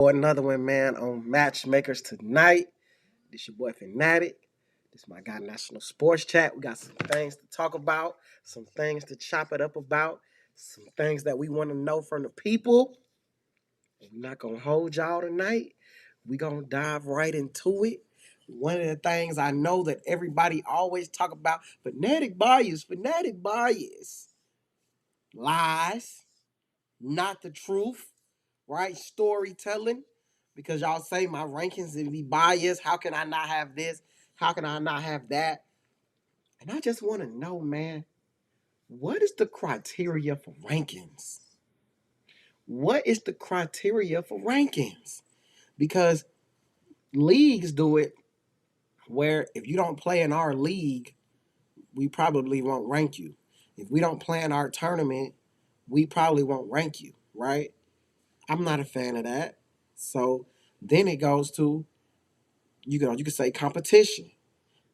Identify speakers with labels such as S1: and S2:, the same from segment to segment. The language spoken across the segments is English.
S1: For another one, man, on Matchmakers tonight. This your boy Fanatic. This my guy National Sports Chat. We got some things to talk about, some things to chop it up about, some things that we want to know from the people. We're not gonna hold y'all tonight. We're gonna dive right into it. One of the things I know that everybody always talk about, fanatic bias, lies, not the truth, right? Storytelling. Because y'all say my rankings would be biased. How can I not have this? How can I not have that? And I just want to know, man, what is the criteria for rankings? What is the criteria for rankings? Because leagues do it where if you don't play in our league, we probably won't rank you. If we don't play in our tournament, we probably won't rank you, right? I'm not a fan of that. So then it goes to you can say competition,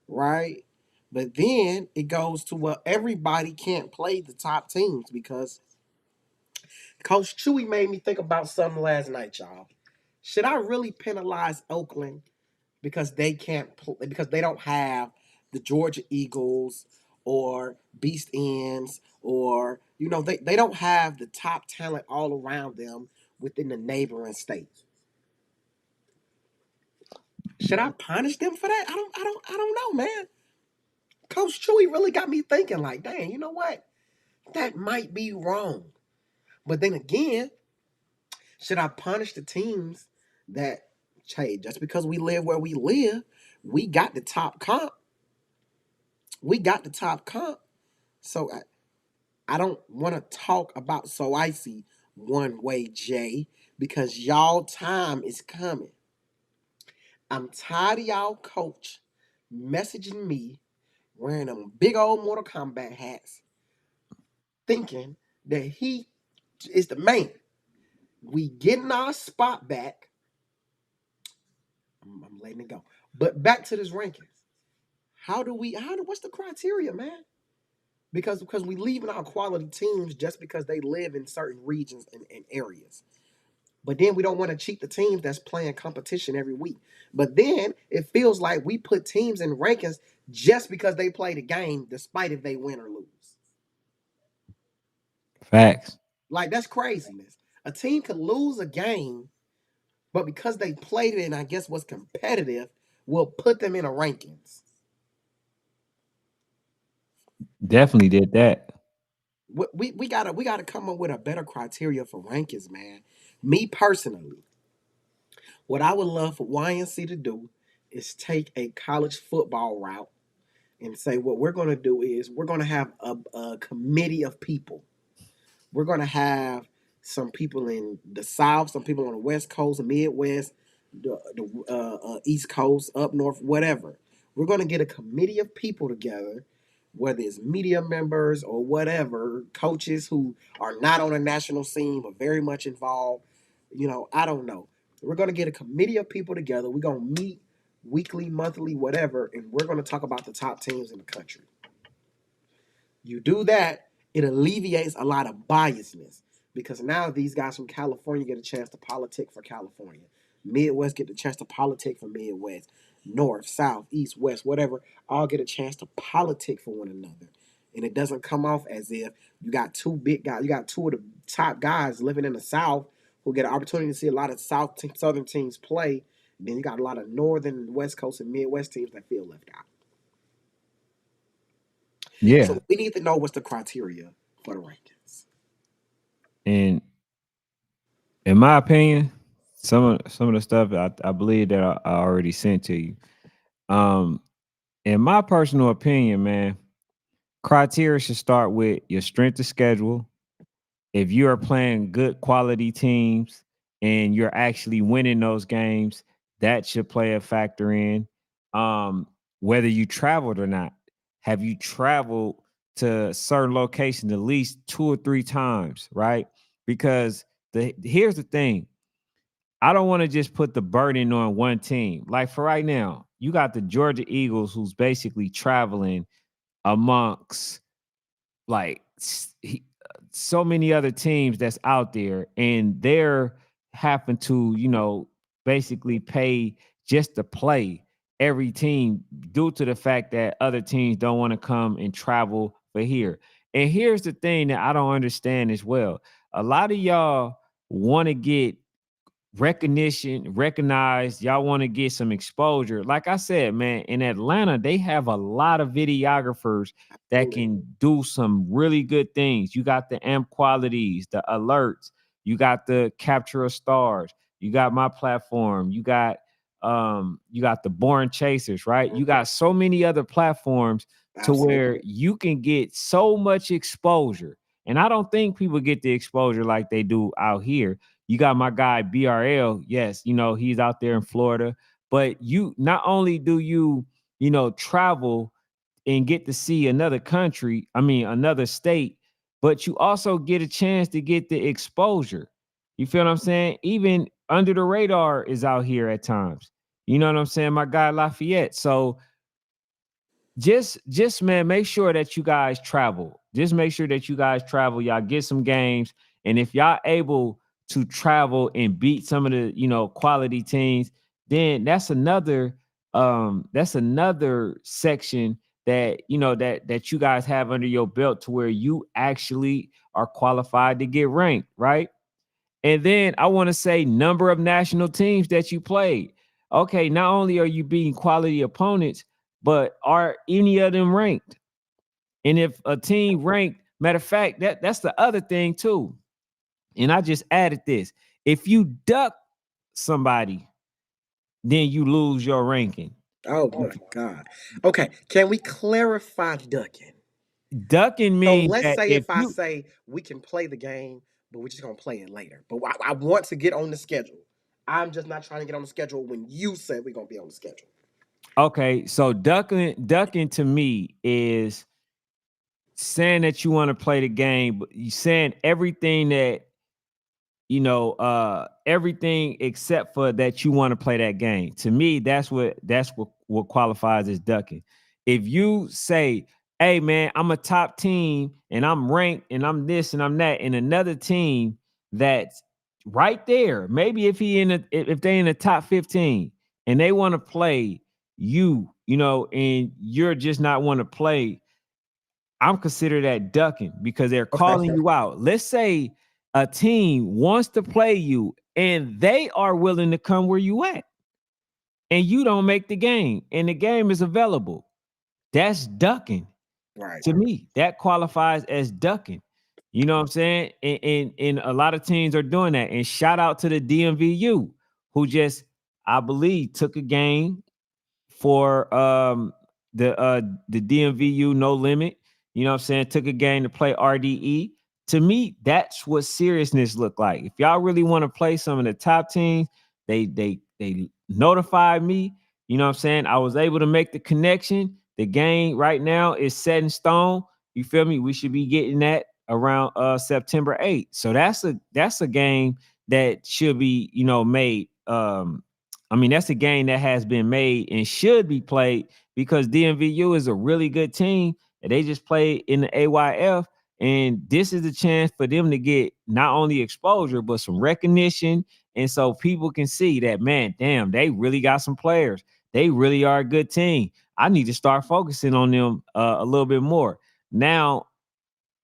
S1: right? But then it goes to well, everybody can't play the top teams because Coach Chewy made me think about something last night, y'all. Should I really penalize Oakland because they can't because they don't have the Georgia Eagles or Beast Ends or they don't have the top talent all around them within the neighboring states? Should I punish them for that? I don't know, man. Coach Chewy really got me thinking like, dang, you know what? That might be wrong. But then again, should I punish the teams that, hey, just because we live where we live, we got the top comp. We got the top comp. So I don't want to talk about so icy one way, Jay, because y'all time is coming. I'm tired of y'all coach messaging me wearing them big old Mortal Kombat hats, thinking that he is the man. We getting our spot back. I'm letting it go. But back to this rankings. What's the criteria, man? Because we leaving our quality teams just because they live in certain regions and areas. But then we don't want to cheat the teams that's playing competition every week. But then it feels like we put teams in rankings just because they play the game, despite if they win or lose.
S2: Facts.
S1: Like that's craziness. A team could lose a game, but because they played it and I guess was competitive, we'll put them in a rankings.
S2: Definitely did that.
S1: We gotta come up with a better criteria for rankings, man. Me personally, what I would love for YNC to do is take a college football route and say what we're going to do is we're going to have a committee of people. We're going to have some people in the South, some people on the West Coast, the Midwest, the East Coast, up north, whatever. We're going to get a committee of people together, whether it's media members or whatever, coaches who are not on a national scene but very much involved. I don't know. We're going to get a committee of people together. We're going to meet weekly, monthly, whatever, and we're going to talk about the top teams in the country. You do that, it alleviates a lot of biasness because now these guys from California get a chance to politic for California. Midwest get the chance to politic for Midwest. North, South, East, West, whatever, all get a chance to politic for one another. And it doesn't come off as if you got two big guys, you got two of the top guys living in the South who get an opportunity to see a lot of Southern teams play. Then you got a lot of Northern, West Coast, and Midwest teams that feel left out.
S2: Yeah.
S1: So we need to know what's the criteria for the rankings.
S2: And in my opinion, some of the stuff I believe that I already sent to you. Um, in my personal opinion, man, criteria should start with your strength of schedule. If you are playing good quality teams and you're actually winning those games, that should play a factor in whether you traveled or not. Have you traveled to certain locations at least 2 or 3 times, right? Because here's the thing. I don't want to just put the burden on one team. Like for right now, you got the Georgia Eagles who's basically traveling amongst like so many other teams that's out there, and they're having to, basically pay just to play every team due to the fact that other teams don't want to come and travel for here. And here's the thing that I don't understand as well. A lot of y'all want to get recognition, recognized. Y'all want to get some exposure. Like I said, man, in Atlanta, they have a lot of videographers that
S1: Absolutely.
S2: can do some really good things. You got the amp qualities, the alerts, you got the capture of stars, you got my platform, you got the born chasers, right? You got so many other platforms to where
S1: Absolutely.
S2: you can get so much exposure. And I don't think people get the exposure like they do out here. You got my guy BRL. Yes, he's out there in Florida. But you not only do you, travel and get to see another country, I mean another state, but you also get a chance to get the exposure. You feel what I'm saying? Even under the radar is out here at times. You know what I'm saying? My guy Lafayette. So just man, make sure that you guys travel. Just make sure that you guys travel. Y'all get some games, and if y'all able to travel and beat some of the quality teams, then that's another section that that you guys have under your belt to where you actually are qualified to get ranked, right? And then I want to say number of national teams that you played. Okay, not only are you beating quality opponents, but are any of them ranked? And if a team ranked, matter of fact, that's the other thing too. And I just added this. If you duck somebody, then you lose your ranking.
S1: Oh my God. Okay, can we clarify ducking?
S2: Ducking
S1: So
S2: means
S1: let's
S2: that
S1: say
S2: if
S1: if I
S2: you
S1: say we can play the game, but we're just gonna play it later. But I want to get on the schedule. I'm just not trying to get on the schedule when you said we're gonna be on the schedule.
S2: okay, so ducking to me is saying that you want to play the game, but you saying everything that everything except for that you want to play that game. To me, that's what qualifies as ducking. If you say, hey man, I'm a top team and I'm ranked and I'm this and I'm that, and another team that's right there, maybe if they in the top 15 and they want to play you, and you're just not want to play, I'm considered that ducking because they're
S1: Okay.
S2: calling you out. Let's say a team wants to play you and they are willing to come where you at and you don't make the game and the game is available. That's ducking.
S1: Right.
S2: To me, that qualifies as ducking. You know what I'm saying? And a lot of teams are doing that. And shout out to the DMVU who just, I believe, took a game for the DMVU No Limit. You know what I'm saying? Took a game to play RDE. To me, that's what seriousness look like. If y'all really want to play some of the top teams, they notified me. You know what I'm saying? I was able to make the connection. The game right now is set in stone. You feel me? We should be getting that around September 8th. So that's a game that should be, made. I mean, that's a game that has been made and should be played because DMVU is a really good team. And they just played in the AYF. And this is the chance for them to get not only exposure, but some recognition. And so people can see that, man, damn, they really got some players. They really are a good team. I need to start focusing on them a little bit more. Now,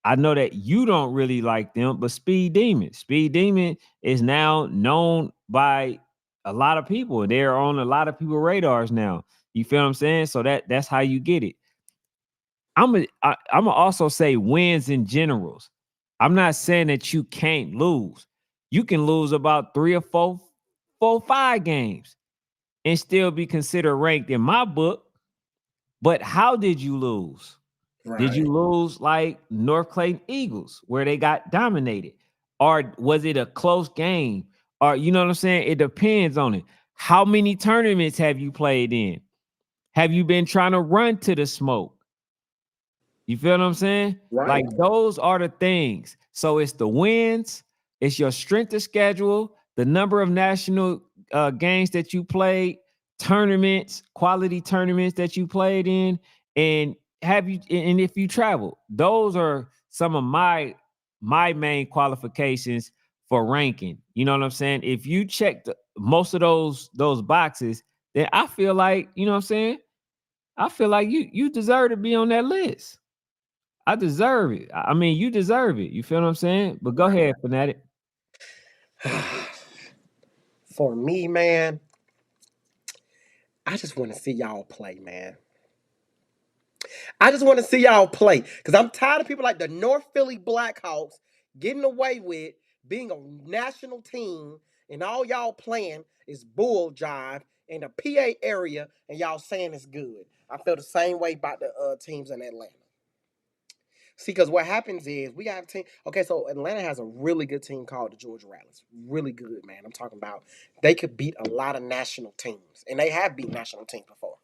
S2: I know that you don't really like them, but Speed Demon is now known by a lot of people. They're on a lot of people radars now. You feel what I'm saying? So that's how you get it. I'm gonna also say wins in generals. I'm not saying that you can't lose. You can lose about 3 or 4, 5 games and still be considered ranked in my book. But how did you lose? Did
S1: Right.
S2: you lose like North Clayton Eagles where they got dominated? Or was it a close game? Or you know what I'm saying? It depends on it. How many tournaments have you played in? Have you been trying to run to the smoke? You feel what I'm saying? Like
S1: Right.
S2: those are the things. So it's the wins, it's your strength of schedule, the number of national games that you played, tournaments, quality tournaments that you played in, and if you travel. Those are some of my main qualifications for ranking. You know what I'm saying? If you check most of those boxes, then I feel like, you know what I'm saying? I feel like you deserve to be on that list. I deserve it. I mean, you deserve it. You feel what I'm saying? But go
S1: Right.
S2: ahead, Fanatic.
S1: For me, man, I just want to see y'all play, man. I just want to see y'all play because I'm tired of people like the North Philly Blackhawks getting away with being a national team and all y'all playing is bull jive in the PA area and y'all saying it's good. I feel the same way about the teams in Atlanta. See, because what happens is we have a team. Okay, so Atlanta has a really good team called the Georgia Rattlers. Really good, man. I'm talking about they could beat a lot of national teams, and they have beat national teams before.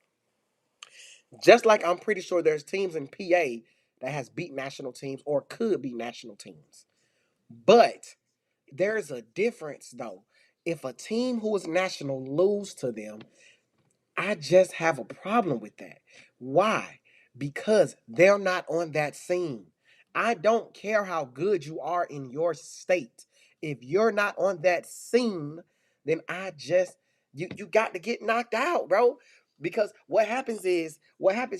S1: Just like I'm pretty sure there's teams in PA that has beat national teams or could be national teams. But there's a difference though. If a team who is national lose to them, I just have a problem with that. Why? Because they're not on that scene. I don't care how good you are in your state. If you're not on that scene, then I just you got to get knocked out, bro. Because what happens,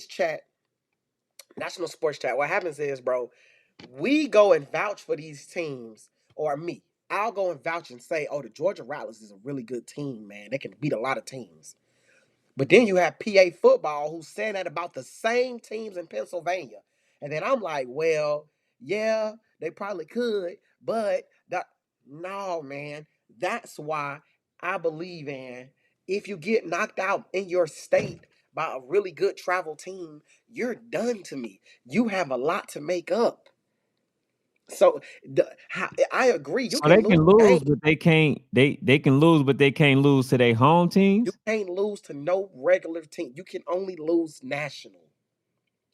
S1: chat, national sports chat, what happens is, bro, we go and vouch for these teams, or me. I'll go and vouch and say, oh, the Georgia Rattlers is a really good team, man. They can beat a lot of teams. But then you have PA football who's saying that about the same teams in Pennsylvania. And then I'm like, well, yeah, they probably could, but no, man. That's why I believe in if you get knocked out in your state by a really good travel team, you're done to me. You have a lot to make up. So I agree. You
S2: So
S1: can
S2: they
S1: lose
S2: can lose,
S1: games.
S2: but they can't. They can lose, but they can't lose to their home
S1: You
S2: teams.
S1: can't lose to no regular team. You can only lose national.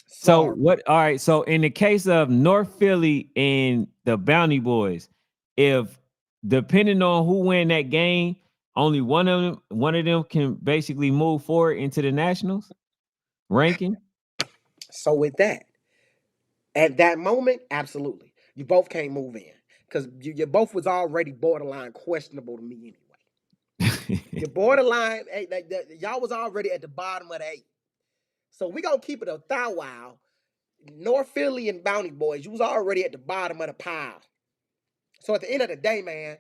S2: So
S1: Sorry.
S2: what? All right. So in the case of North Philly and the Bounty Boys, if depending on who win that game, only one of them can basically move forward into the Nationals ranking.
S1: So with that, at that moment, absolutely, you both can't move in because you both was already borderline questionable to me anyway. Your borderline, y'all was already at the bottom of the eight. So we gonna keep it a thou wow. North Philly and Bounty Boys, you was already at the bottom of the pile. So at the end of the day, man,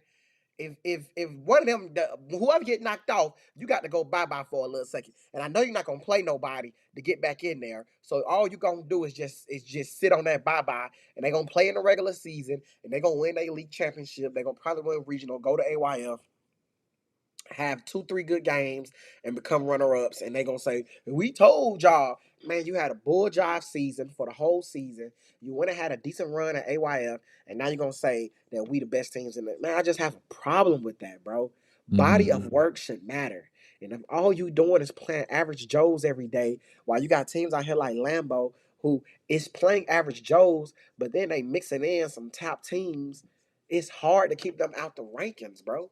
S1: if one of them, whoever get knocked off, you got to go bye bye for a little second. And I know you're not gonna play nobody to get back in there. So all you gonna do is just sit on that bye bye, and they gonna play in the regular season, and they gonna win their league championship. They gonna probably win regional, go to AYF, have 2, 3 good games and become runner ups, and they gonna say, "We told y'all, man, you had a bull jive season for the whole season. You went and had a decent run at AYF, and now you're gonna say that we the best teams in it." Man, I just have a problem with that, bro. Body
S2: Mhm.
S1: of work should matter. And if all you doing is playing average Joes every day, while you got teams out here like Lambeau who is playing average Joes, but then they mixing in some top teams, it's hard to keep them out the rankings, bro.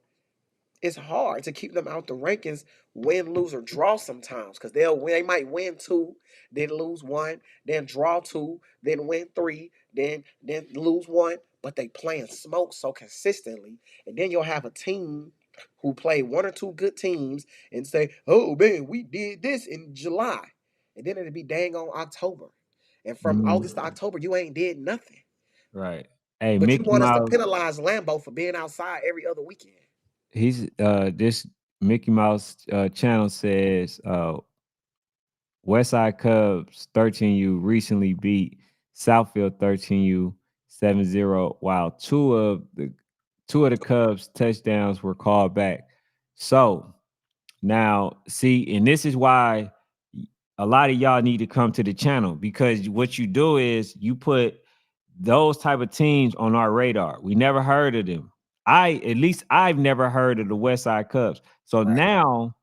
S1: It's hard to keep them out the rankings, win, lose, or draw sometimes, because they might win two, then lose one, then draw two, then win three, then lose one, but they playing smoke so consistently, and then you'll have a team who play one or two good teams and say, "Oh man, we did this in July," and then it'll be dang on October, and from August to
S2: Mhm.
S1: October you ain't did nothing.
S2: Right. Hey,
S1: But you
S2: Mickey
S1: want us to
S2: Mouse.
S1: penalize Lambeau for being outside every other weekend.
S2: He's this Mickey Mouse channel says Westside Cubs 13U recently beat Southfield 13U 7-0, while two of the Cubs touchdowns were called back. So now, see, and this is why a lot of y'all need to come to the channel, because what you do is you put those type of teams on our radar. We never heard of them. At least I've never heard of the West Side Cubs. So
S1: Right.
S2: now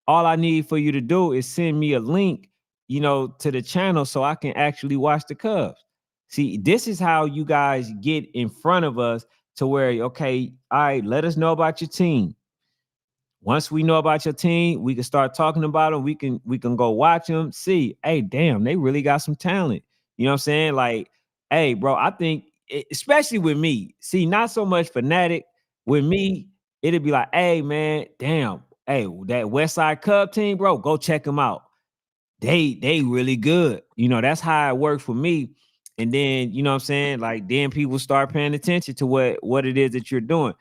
S2: all I need for you to do is send me a link, to the channel so I can actually watch the Cubs. See, this is how you guys get in front of us to where, okay, all right, let us know about your team. Once we know about your team, we can start talking about them. We can go watch them. See, hey, damn, they really got some talent. You know what I'm saying? Like, hey, bro, I think, especially with me. See, not so much Fanatic. With me, it'd be like, hey man, damn, hey, that West Side Cub team, bro, go check them out. They really good. You know, that's how it works for me. And then, you know what I'm saying? Like then people start paying attention to what it is that you're doing.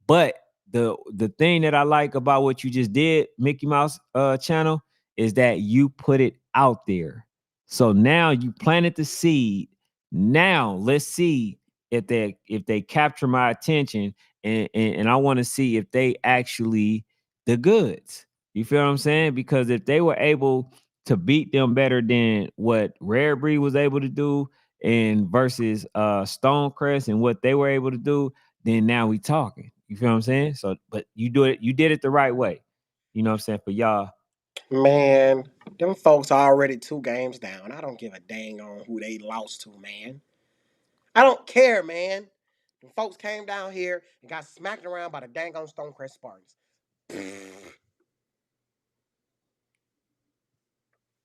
S2: But the thing that I like about what you just did, Mickey Mouse channel, is that you put it out there. So now you planted the seed. Now let's see if they capture my attention and I want to see if they actually the goods. You feel what I'm saying? Because if they were able to beat them better than what Rare Breed was able to do and versus Stonecrest and what they were able to do, then now we talking. You feel what I'm saying? So, but you did it the right way. You know what I'm saying? For y'all.
S1: Man, them folks are already 2 games down. I don't give a dang on who they lost to, man. I don't care, man. Them folks came down here and got smacked around by the dang on Stonecrest Spartans.
S2: I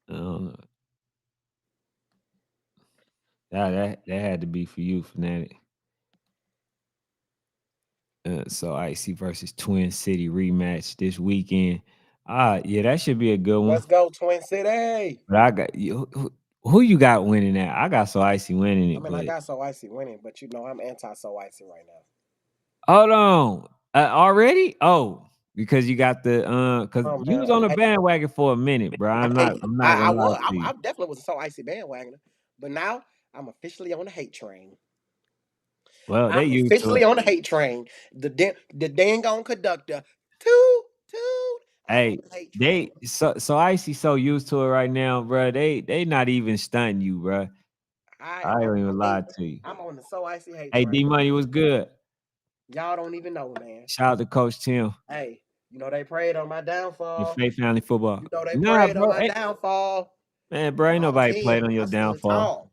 S2: don't know. That had to be for you, Fanatic. So Icy versus Twin City rematch this weekend. Yeah, that should be a good one.
S1: Let's go, Twin City.
S2: But I got you. Who you got winning that? I got So Icy winning
S1: I
S2: it,
S1: mean, I
S2: but
S1: got So Icy winning, but you know I'm anti So Icy right now.
S2: hold on. Already? Oh, because you got the because
S1: Oh
S2: you
S1: man,
S2: was on the
S1: hey,
S2: bandwagon for a minute, bro.
S1: hey,
S2: I'm not
S1: I
S2: gonna lie
S1: was,
S2: to you.
S1: I definitely was a So Icy bandwagoner, but now I'm officially on the hate train.
S2: Well, they
S1: I'm
S2: used to
S1: officially
S2: it.
S1: on the hate train. The dang on conductor, toot toot. I'm on
S2: Hey,
S1: the hate train.
S2: they so Icy so used to it right now, bro. They not even stunting you, bro.
S1: I
S2: I
S1: am
S2: don't
S1: on
S2: even
S1: the
S2: lie
S1: hate.
S2: to you.
S1: I'm on the So Icy hate
S2: Hey,
S1: train.
S2: D Money was good.
S1: Y'all don't even know, man.
S2: Shout out to Coach Tim,
S1: Hey, you know they prayed on my
S2: your
S1: downfall.
S2: Faith Family Football.
S1: You know they
S2: Nah,
S1: prayed on
S2: bro.
S1: my downfall.
S2: Man, bro, ain't
S1: Y'all
S2: nobody played
S1: ten.
S2: on your
S1: I stood
S2: downfall.
S1: tall.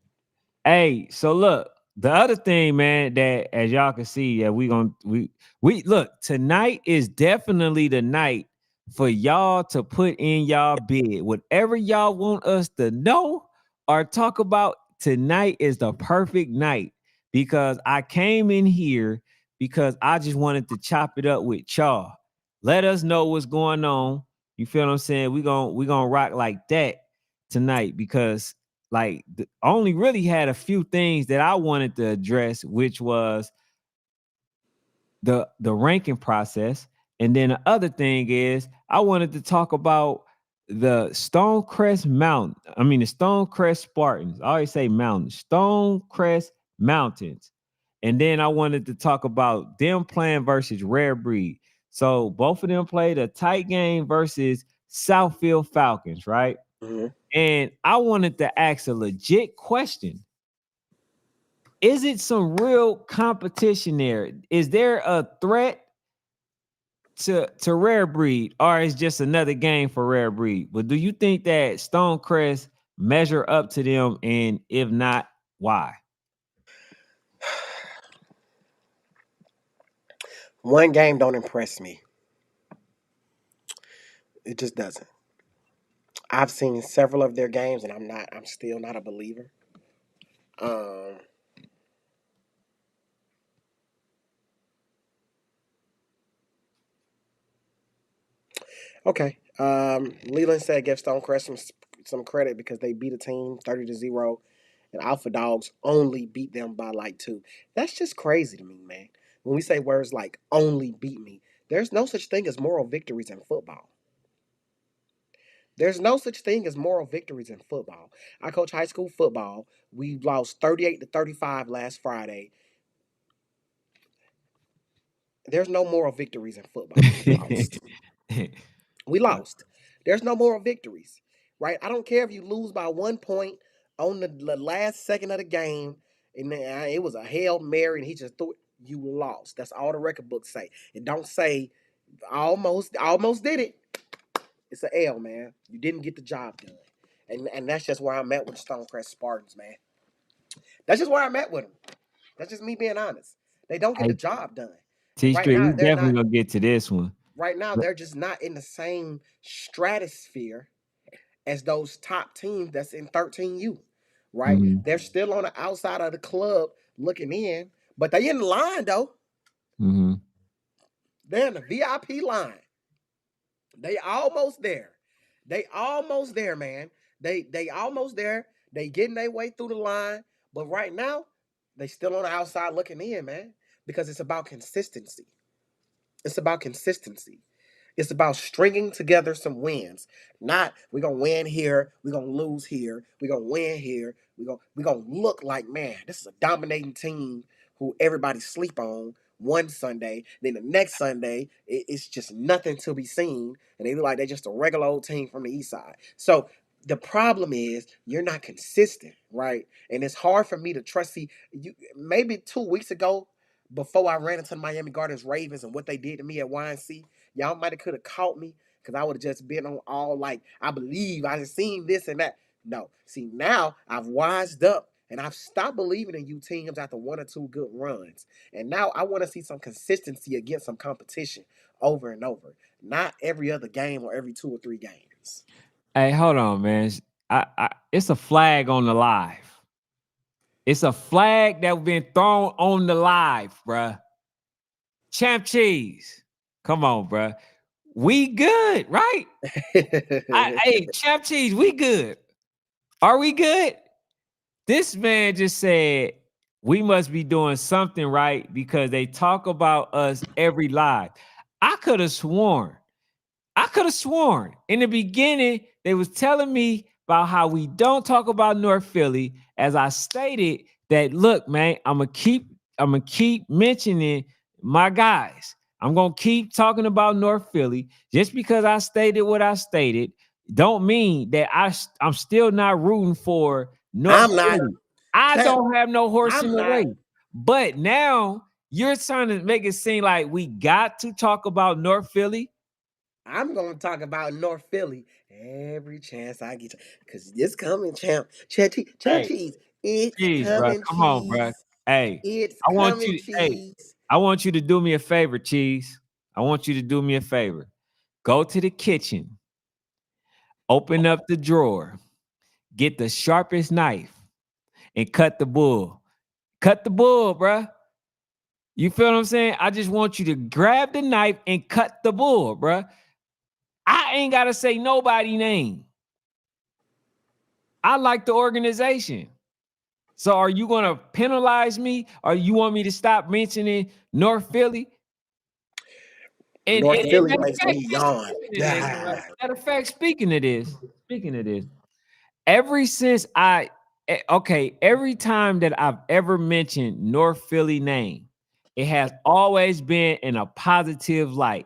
S2: Hey, so look, the other thing, man, that as y'all can see, that we look tonight is definitely the night for y'all to put in y'all bid. Whatever y'all want us to know or talk about, tonight is the perfect night because I came in here because I just wanted to chop it up with y'all. Let us know what's going on. You feel what I'm saying? We gonna rock like that tonight because like only really had a few things that I wanted to address, which was the ranking process, and then the other thing is I wanted to talk about the Stonecrest Mountain. I mean the Stonecrest Spartans. I always say mountains, Stonecrest Mountains, and then I wanted to talk about them playing versus Rare Breed. So both of them played a tight game versus Southfield Falcons, right?
S1: Mhm.
S2: And I wanted to ask a legit question. Is it some real competition there? Is there a threat to Rare Breed, or is just another game for Rare Breed? But do you think that Stonecrest measure up to them? And if not, why?
S1: One game don't impress me. It just doesn't. I've seen several of their games, and I'm still not a believer. Um, okay. Leland said give Stonecrest some credit because they beat a team 30-0, and Alpha Dogs only beat them by like 2. That's just crazy to me, man. When we say words like only beat me, there's no such thing as moral victories in football. There's no such thing as moral victories in football. I coach high school football. We lost 38-35 last Friday. There's no moral victories in football. We lost. We lost. There's no moral victories, right? I don't care if you lose by 1 point on the last second of the game, and then, it was a hail mary, and he just threw it. You lost. That's all the record books say. It don't say almost did it. It's a L, man. You didn't get the job done, and that's just where I'm at with the Stonecrest Spartans, man. That's just where I'm at with them. That's just me being honest. They don't get the
S2: Hey,
S1: job done, and
S2: T Street, we definitely gonna get to this one.
S1: right now they're just not in the same stratosphere as those top teams that's in 13U, right?
S2: Mm-hmm,
S1: They're still on the outside of the club looking in, but they in line though.
S2: mm-hmm.
S1: They're in the VIP line. They almost there. They almost there, man. They almost there. They getting their way through the line. But right now, they still on the outside looking in, man. Because it's about consistency. It's about consistency. It's about stringing together some wins. Not we're gonna win here, we're gonna lose here, we're gonna win here, we're gonna look like, man, this is a dominating team who everybody sleep on one Sunday. Then the next Sunday, it's just nothing to be seen. And they look like they're just a regular old team from the east side. So the problem is you're not consistent, right? And it's hard for me to trust. See, you maybe 2 weeks ago, before I ran into the Miami Gardens Ravens and what they did to me at YNC, y'all might have could have caught me because I would have just been on all like, I believe I just seen this and that. No. See, now I've wised up and I've stopped believing in you teams after one or two good runs. And now I want to see some consistency against some competition over and over. Not every other game or every 2 or 3 games.
S2: Hey, hold on, man. It's a flag on the live. It's a flag that been thrown on the live, bruh. Champ Cheese. Come on, bruh. We good, right? Hey, Champ Cheese, we good. Are we good? This man just said we must be doing something right because they talk about us every live. I could have sworn in the beginning they was telling me about how we don't talk about North Philly. As I stated that, look, man, I'm gonna keep mentioning my guys. I'm gonna keep talking about North Philly. Just because I stated what I stated, don't mean that I'm still not rooting for North
S1: I'm not.
S2: Philly. I
S1: Champ,
S2: don't have no horse in
S1: I'm
S2: the
S1: not.
S2: race. But now you're trying to make it seem like we got to talk about North Philly.
S1: I'm gonna talk about North Philly every chance I get, cause it's coming, champ. Champ
S2: Hey,
S1: cheese. It's
S2: Cheese, bro.
S1: coming,
S2: Come on, bro.
S1: cheese.
S2: Hey,
S1: It's
S2: I want
S1: coming,
S2: you to, hey,
S1: cheese.
S2: I want you to do me a favor, Cheese. I want you to do me a favor. Go to the kitchen, open up the drawer, get the sharpest knife, and cut the bull. Cut the bull, bro. You feel what I'm saying? I just want you to grab the knife and cut the bull, bro. I ain't gotta say nobody name. I like the organization. So are you gonna penalize me, or you want me to stop mentioning North Philly? And
S1: North Philly
S2: matter of
S1: makes
S2: fact,
S1: me yawn.
S2: speaking of this, matter of fact, speaking of this, ever since okay, every time that I've ever mentioned North Philly name, it has always been in a positive light.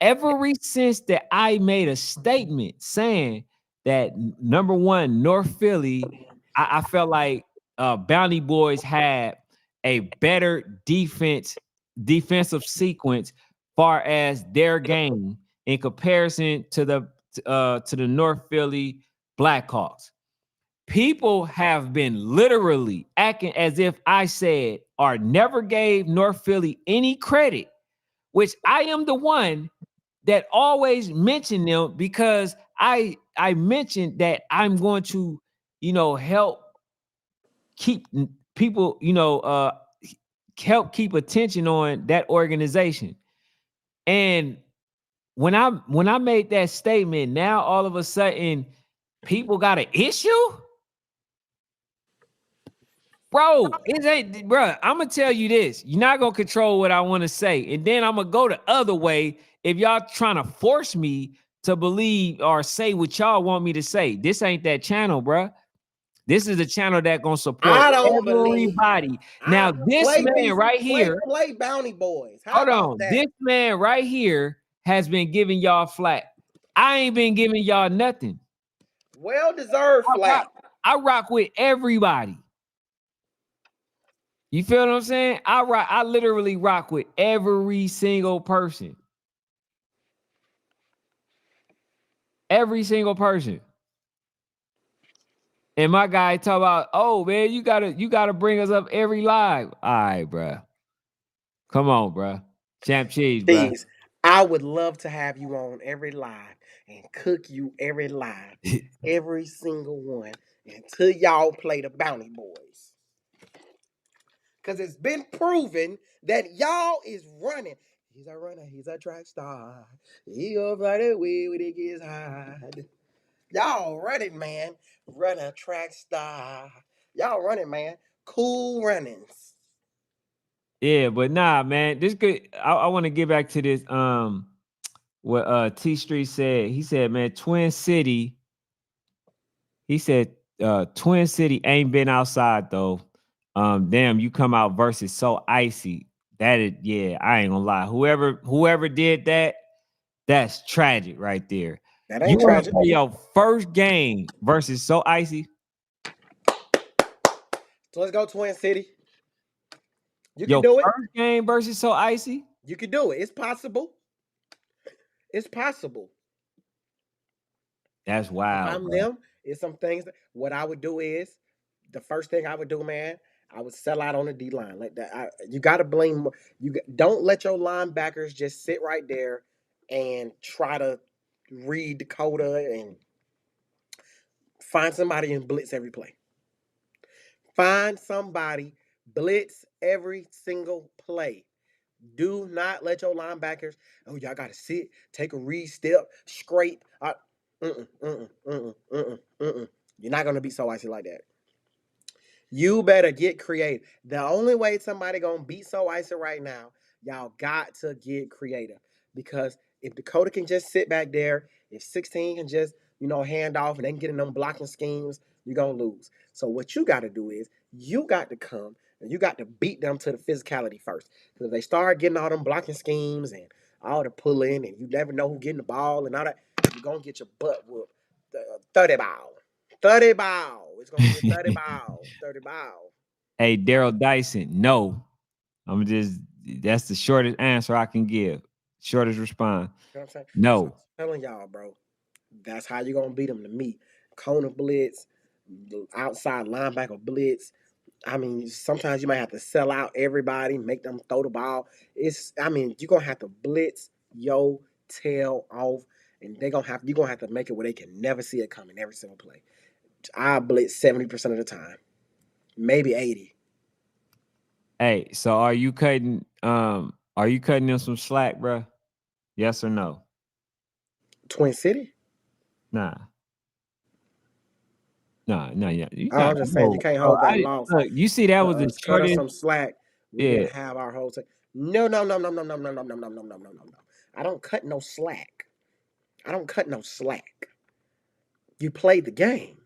S2: Ever since that I made a statement saying that number one, North Philly, I felt like Bounty Boys had a better defensive sequence far as their game in comparison to the North Philly Blackhawks. People have been literally acting as if I said or never gave North Philly any credit, which I am the one that always mention them because I mentioned that I'm going to, help keep people, help keep attention on that organization. And when I made that statement, now all of a sudden people got an issue. Bro, it ain't, bro. I'm gonna tell you this. You're not gonna control what I want to say, and then I'm gonna go the other way if y'all trying to force me to believe or say what y'all want me to say. This ain't that channel, bro. This is the channel that gonna support
S1: I don't believe.
S2: everybody. Now,
S1: I
S2: this
S1: play
S2: man
S1: beef.
S2: right
S1: Play
S2: here,
S1: play Bounty Boys. How
S2: hold
S1: about
S2: on.
S1: that?
S2: This man right here has been giving y'all flack. I ain't been giving y'all nothing.
S1: Well deserved
S2: I rock,
S1: flat.
S2: I rock with everybody. You feel what I'm saying? I literally rock with every single person. Every single person. And my guy talk about, oh man, you gotta bring us up every live. All right, bro. Come on, bro. Champ cheese, bro.
S1: Cheese. I would love to have you on every live and cook you every live, every single one, until y'all play the Bounty Boys. Because it's been proven that y'all is running. He's a runner. He's a track star. He goes right away when it gets hard. Y'all running, man. Run a track star. Y'all running, man. Cool runnings.
S2: Yeah, but nah, man. This good. I want to get back to this. What T Street said. He said, man, Twin City. He said, Twin City ain't been outside though. Damn, you come out versus so icy. That is, yeah, I ain't gonna lie. Whoever did that, that's tragic right there.
S1: That
S2: You
S1: ain't
S2: want to
S1: tragic.
S2: play your first game versus so icy?
S1: So let's go Twin City. You can
S2: Your
S1: do it.
S2: first game versus so icy?
S1: You can do it. It's possible. It's possible.
S2: That's
S1: If
S2: wild,
S1: I'm
S2: bro.
S1: them, it's some things that what I would do is the first thing I would do, man, I would sell out on the D line. Like that, you got to blame. Don't let your linebackers just sit right there and try to read Dakota and find somebody and blitz every play. Find somebody, blitz every single play. Do not let your linebackers, oh, y'all got to sit, take a read step, scrape. You're not going to be so icy like that. You better get creative. The only way somebody gonna beat so icy right now, y'all got to get creative. Because if Dakota can just sit back there, if 16 can just, hand off and they can get in them blocking schemes, you're gonna lose. So what you gotta do is you got to come and you got to beat them to the physicality first. Because if they start getting all them blocking schemes and all the pulling and you never know who getting the ball and all that, you're gonna get your butt whooped. 30 ball. 30 ball. It's gonna be a 30 ball. 30 ball.
S2: Hey, Daryl Dyson, no. I'm just that's the shortest answer I can give. Shortest response.
S1: You know what I'm saying? So I'm
S2: No.
S1: telling y'all, bro, that's how you're gonna beat them to me. Corner blitz, the outside linebacker blitz. I mean, sometimes you might have to sell out everybody, make them throw the ball. You're gonna have to blitz your tail off, and you're gonna have to make it where they can never see it coming every single play. I blitz 70% of the time, maybe 80.
S2: Hey, so are you cutting them some slack, bro? Yes or no?
S1: Twin City?
S2: Nah. Nah, nah, yeah. You
S1: I'm
S2: got
S1: just saying you
S2: no,
S1: can't
S2: bro.
S1: hold that
S2: I
S1: loss
S2: look, you see that
S1: to
S2: was the
S1: us. Cut us
S2: shortest.
S1: some slack. We
S2: Yeah.
S1: didn't have our whole team. No, no, no, no, no, no, no, no, no, no, no, no, no, no. I don't cut no slack. I don't cut no slack. You played the game,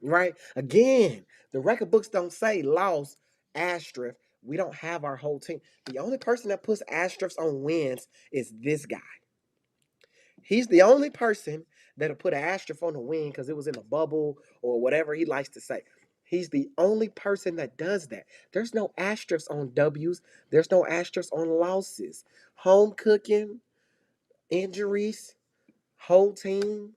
S1: right? Again, the record books don't say loss asterisk. We don't have our whole team. The only person that puts asterisks on wins is this guy. He's the only person that'll put an asterisk on the win because it was in a bubble or whatever he likes to say. He's the only person that does that. There's no asterisks on W's. There's no asterisks on losses. Home cooking, injuries, whole team,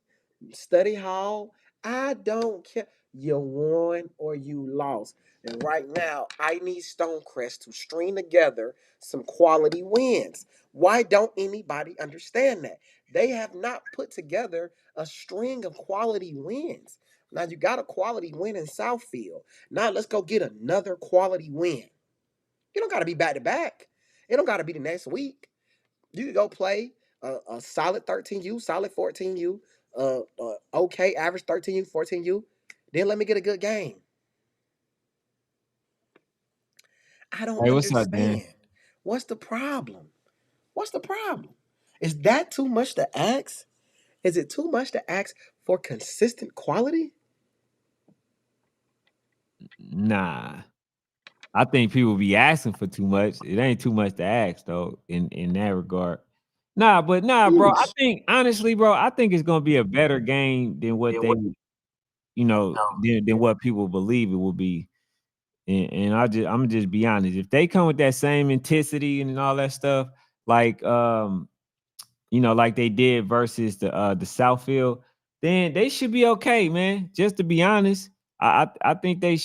S1: study hall. I don't care. You won or you lost. And right now, I need Stonecrest to string together some quality wins. Why don't anybody understand that? They have not put together a string of quality wins. Now you got a quality win in Southfield. Now let's go get another quality win. You don't got to be back to back. It don't got to be the next week. You can go play a solid 13U, solid 14U, okay, average 13U, 14U. Then let me get a good game. I don't
S2: Hey, what's up, Dan?
S1: understand. What's the problem? What's the problem? Is that too much to ask? Is it too much to ask for consistent quality?
S2: Nah. I think people be asking for too much. It ain't too much to ask though, in that regard. Nah, but nah, bro. I
S1: Sheesh.
S2: think honestly, bro, I think it's gonna be a better game than what they, than what people believe it will be. And I'm just be honest. If they come with that same intensity and all that stuff, like like they did versus the Southfield, then they should be okay, man. Just to be honest, I think I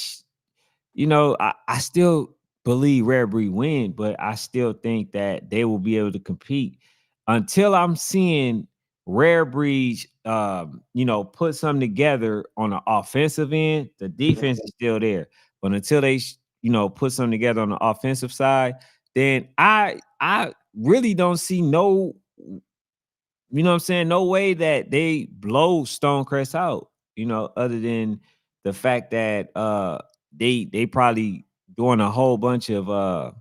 S2: still believe Rare Breed win, but I still think that they will be able to compete until I'm seeing Rare Breeds, put something together on the offensive end. The defense is still there, but until they, put something together on the offensive side, then I really don't see no, you know what I'm saying, no way that they blow Stonecrest out, other than the fact that they probably doing a whole bunch of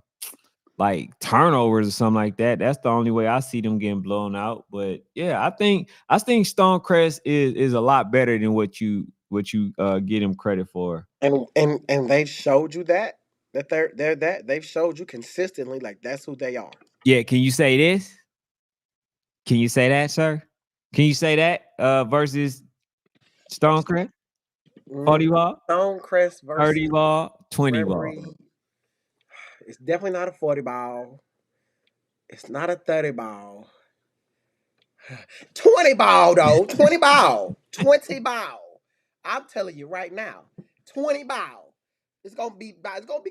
S2: like turnovers or something like that. That's the only way I see them getting blown out. But yeah, I think Stonecrest is a lot better than what you get him credit for.
S1: And they've showed you that they're that they've showed you consistently like that's who they are.
S2: Yeah, can you say this? Can you say that, sir? Can you say that versus Stonecrest? 40 ball,
S1: Stonecrest
S2: 30
S1: versus
S2: ball, 20
S1: Red
S2: ball.
S1: Breed. It's definitely not a 40 ball. It's not a 30 ball. 20 ball though. 20 ball. 20 ball. I'm telling you right now. 20 ball. It's gonna be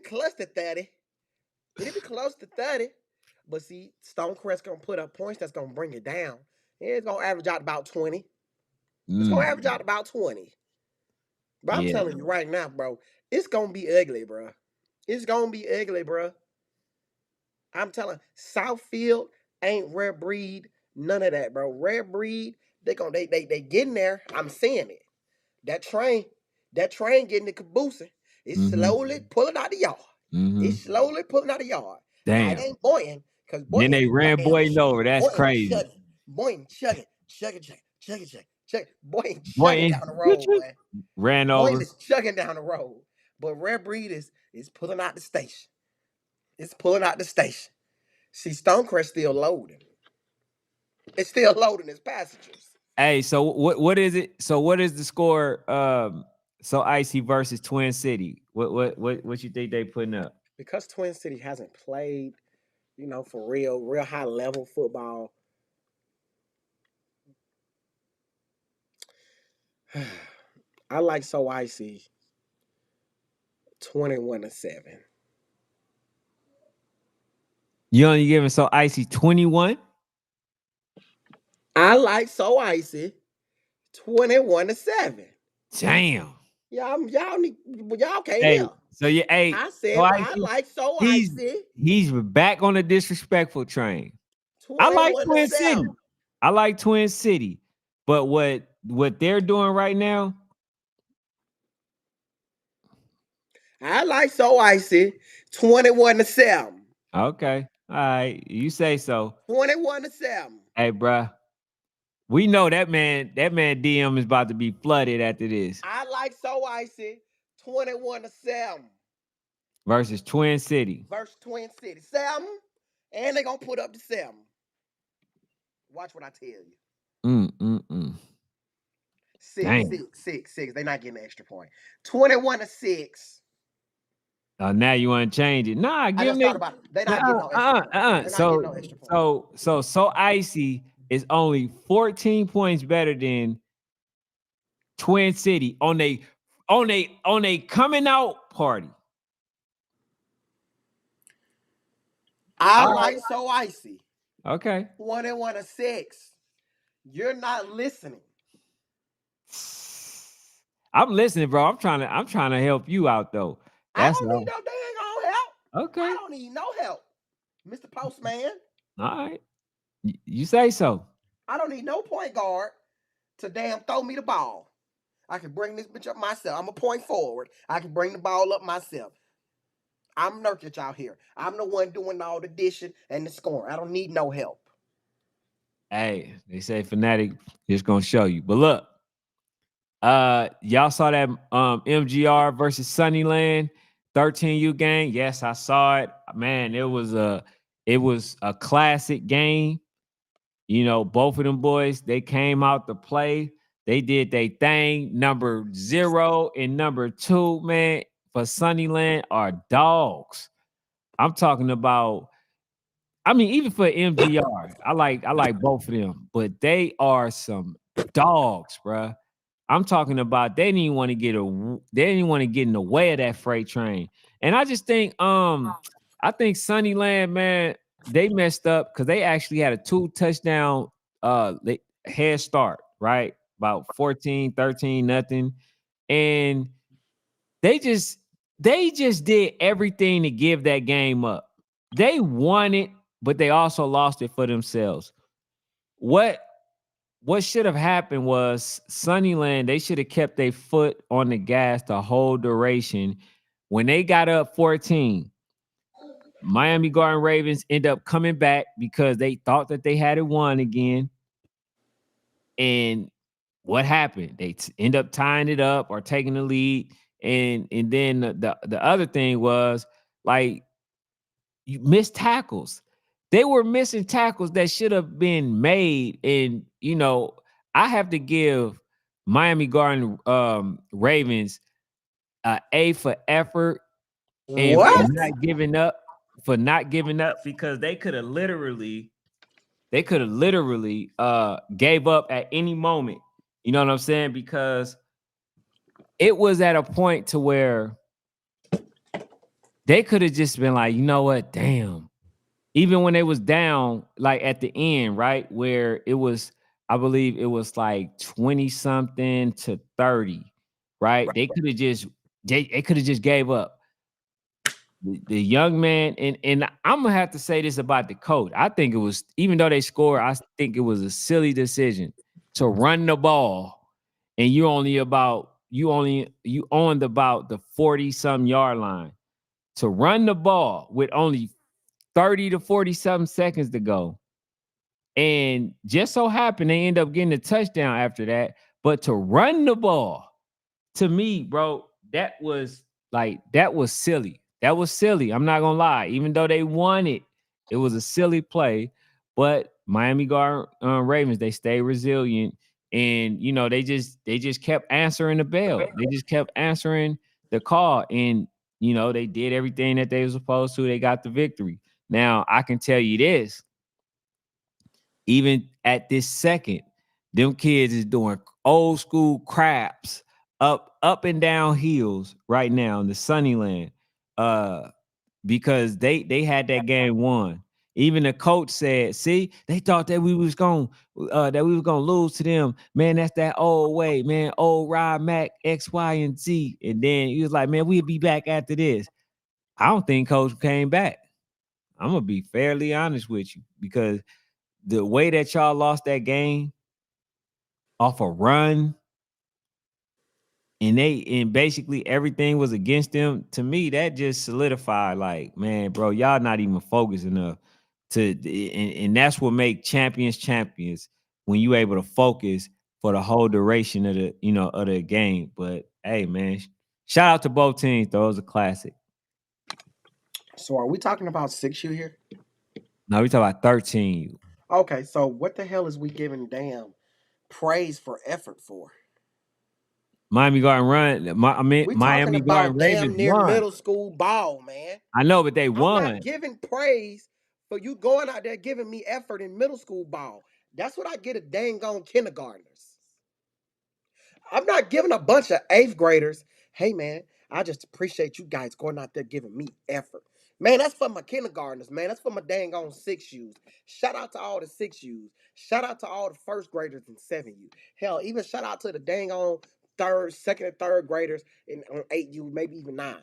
S1: close to 30. It'll be close to 30. But see, Stonecrest gonna put up points that's gonna bring it down. It's gonna average out about 20. It's gonna average
S2: Mm,
S1: out about 20. But I'm
S2: yeah.
S1: telling you right now, bro, it's gonna be ugly, bro. It's gonna be ugly, bro. I'm telling Southfield ain't rare breed, none of that, bro. Rare breed, they getting there. I'm seeing it. That train, that train getting the caboosing. It's
S2: Mm-hmm.
S1: slowly pulling out the yard.
S2: Mm-hmm.
S1: It's slowly pulling out the yard. Now it
S2: Damn.
S1: ain't Boynton, because
S2: Then
S1: Boynton
S2: they
S1: is
S2: ran
S1: goddamn
S2: Boyden over. That's
S1: Boynton
S2: crazy.
S1: chugging. Boynton chugging, chugging, chugging, chugging, chugging, chugging. Boynton chugging
S2: Boyden
S1: down the road, boy.
S2: ran
S1: Boynton
S2: over.
S1: is chugging down the road. But Rare Breed is pulling out the station. It's pulling out the station. See, Stonecrest still loading. It's still loading its passengers.
S2: Hey, so what is it? So what is the score? So Icy versus Twin City. What you think they putting up?
S1: Because Twin City hasn't played, for real high level football. I like So Icy 21-7.
S2: You only giving So Icy 21?
S1: I like So Icy 21-7.
S2: Damn.
S1: Y'all can't
S2: Hey,
S1: hear.
S2: so yeah, hey,
S1: I
S2: so
S1: said I
S2: Icy,
S1: like So
S2: he's
S1: Icy
S2: he's back on the disrespectful train. I like
S1: 21 to
S2: Twin City.
S1: 7.
S2: I like Twin City. But what they're doing right now,
S1: I like So Icy 21-7.
S2: okay. All right, you say so.
S1: 21-7.
S2: Hey, bruh. We know that man DM is about to be flooded after this
S1: I like So Icy 21-7
S2: versus Twin City.
S1: versus Twin City. 7. And they gonna put up the 7. Watch what I tell you.
S2: Mm, mm, mm.
S1: Six,
S2: Damn.
S1: six, six, six. They're not getting an extra point. 21-6.
S2: Now you want to change it? Nah,
S1: I
S2: give
S1: just thought
S2: me.
S1: about it. They're not getting
S2: Uh,
S1: no extra
S2: uh,
S1: point.
S2: uh.
S1: They're not getting
S2: So,
S1: no extra point.
S2: Icy is only 14 points better than Twin City on a coming out party.
S1: I
S2: All
S1: like So Icy.
S2: right. Okay.
S1: 21-6. You're not listening.
S2: I'm listening, bro. I'm trying to help you out though.
S1: I
S2: That's
S1: don't need
S2: all.
S1: no dang on help. I
S2: Okay.
S1: don't need no help, Mr. Postman.
S2: All right. You say so.
S1: I don't need no point guard to damn throw me the ball. I can bring this bitch up myself. I'm a point forward. I can bring the ball up myself. I'm Nurkic out here. I'm the one doing all the dishing and the scoring. I don't need no help.
S2: Hey, they say fanatic is gonna show you. But look, y'all saw that MGR versus Sunnyland 13U game. Yes, I saw it. Man, it was a classic game. Both of them boys, they came out to play. They did their thing. Number 0 and number 2, man, for Sunnyland are dogs. I'm talking about, I mean, even for MGR, I like both of them, but they are some dogs, bruh. I'm talking about they didn't want to get in the way of that freight train. And I just think I think Sunnyland, man, they messed up because they actually had a 2 touchdown head start, right? About 14, 13, nothing. And they just they just did everything to give that game up. they won it, but they also lost it for themselves. What what should have happened was Sunnyland, they should have kept their foot on the gas the whole duration. When they got up 14, Miami Garden Ravens end up coming back because they thought that they had it won again. And what happened? They end up tying it up or taking the lead. And then the other thing was like you missed tackles. They were missing tackles that should have been made. And I have to give Miami Garden Ravens A for effort and
S1: What?
S2: for not giving up because they could have literally gave up at any moment. You know what I'm saying? Because it was at a point to where they could have just been like, you know what, damn. Even when they was down, like at the end, right? Where it was, I believe it was like 20 something to 30, right? They could have just gave up. The young man, and I'm gonna have to say this about the coach. I think it was, even though they scored, I think it was a silly decision to run the ball, and you owned about the 40 some yard line to run the ball with only 30 to 47 seconds to go. And just so happened they end up getting a touchdown after that. But to run the ball, to me, bro, that was silly. That was silly. I'm not gonna lie. Even though they won it, it was a silly play. But Miami Garden Ravens, they stay resilient, and they just kept answering the bell. They just kept answering the call, and they did everything that they were supposed to. They got the victory. Now I can tell you this: even at this second, them kids is doing old school craps up and down hills right now in the Sunnyland. Uh because they had that game won. Even the coach said, "See, they thought that we was gonna lose to them. Man, that's that old way, man. Old Rod Mac X, Y, and Z." And then he was like, "Man, we'll be back after this." I don't think coach came back. I'm gonna be fairly honest with you because the way that y'all lost that game off a run and basically everything was against them, to me that just solidified like, man, bro, y'all not even focused enough and that's what make champions champions, when you able to focus for the whole duration of the game. But hey, man, shout out to both teams though. It was a classic.
S1: So are we talking about 6U here?
S2: Now we talk about 13.
S1: Okay, so what the hell is we giving damn praise for effort for?
S2: Miami Garden run.
S1: We talking
S2: Miami Garden
S1: about
S2: Ravens
S1: damn near
S2: won.
S1: middle school ball, man.
S2: I know, but they
S1: I'm not
S2: won.
S1: giving praise for you going out there giving me effort in middle school ball. That's what I get at dang on kindergartners. I'm not giving a bunch of eighth graders, hey man, I just appreciate you guys going out there giving me effort. Man, that's for my kindergartners, man. That's for my dang on 6Us. Shout out to all the 6Us. Shout out to all the first graders and 7U. Hell, even shout out to the dang on second and third graders and on 8U, maybe even 9.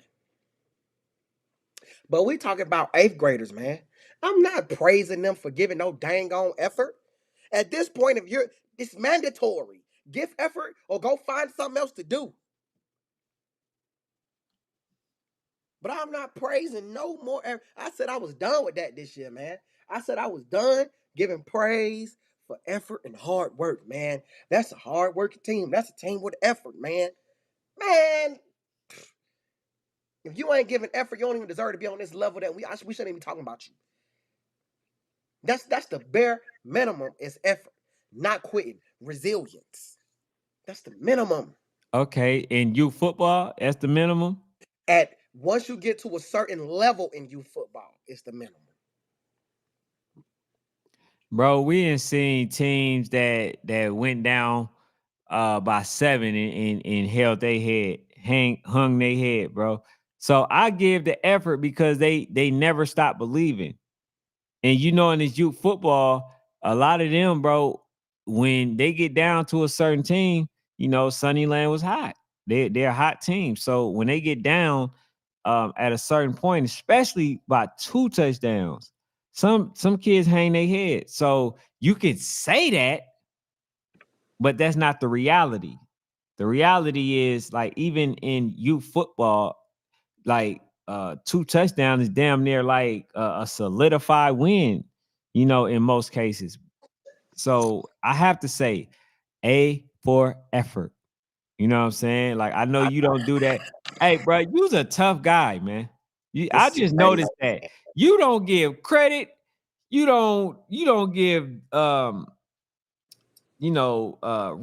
S1: But we talking about eighth graders, man. I'm not praising them for giving no dang on effort. At this point, if you're, it's mandatory. Give effort or go find something else to do. But I'm not praising no more. I said I was done with that this year, man. I said I was done giving praise for effort and hard work, man. That's a hard working team. That's a team with effort, man. Man, if you ain't giving effort, you don't even deserve to be on this level that we shouldn't even be talking about you. That's the bare minimum is effort, not quitting, resilience. That's the minimum.
S2: Okay, in youth football, that's the minimum.
S1: At once you get to a certain level in youth football, it's the minimum.
S2: Bro, we ain't seen teams that went down by 7 and held their head, hung their head, bro. So I give the effort because they never stop believing. And in this youth football, a lot of them, bro, when they get down to a certain team, Sunnyland was hot. They're a hot team. So when they get down, at a certain point, especially by 2 touchdowns. Some kids hang their head. So you could say that, but that's not the reality. The reality is like even in youth football, like 2 touchdowns is damn near like a solidified win, in most cases. So I have to say A for effort. You know what I'm saying? Like I know you don't do that. Hey, bro, you's a tough guy, man. I
S1: This is
S2: just
S1: crazy.
S2: noticed that you don't give credit. You don't give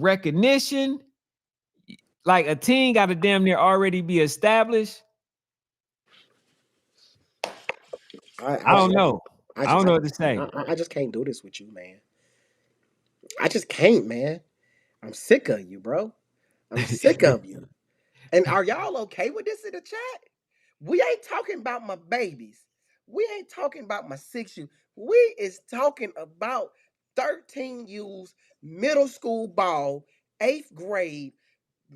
S2: recognition. Like a team got to damn near already be established.
S1: I
S2: I don't
S1: just
S2: know.
S1: I
S2: I don't
S1: just
S2: know what to say.
S1: I just can't do this with you, man. I just can't, man. I'm sick of you, bro. I'm sick of you. And are y'all okay with this in the chat? We ain't talking about my babies. We ain't talking about my 6U. We is talking about 13U's middle school ball, 8th grade,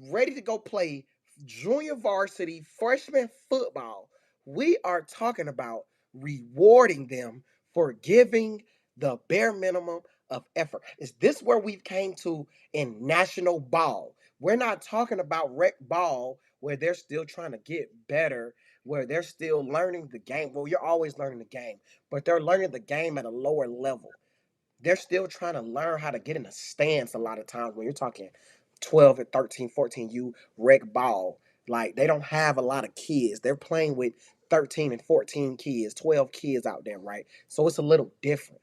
S1: ready to go play junior varsity freshman football. We are talking about rewarding them for giving the bare minimum of effort. Is this where we came to in national ball? We're not talking about rec ball where they're still trying to get better, where they're still learning the game. Well, you're always learning the game, but they're learning the game at a lower level. They're still trying to learn how to get in a stance a lot of times when you're talking 12 and 13, 14U rec ball. Like they don't have a lot of kids. They're playing with 13 and 14 kids, 12 kids out there, right? So it's a little different.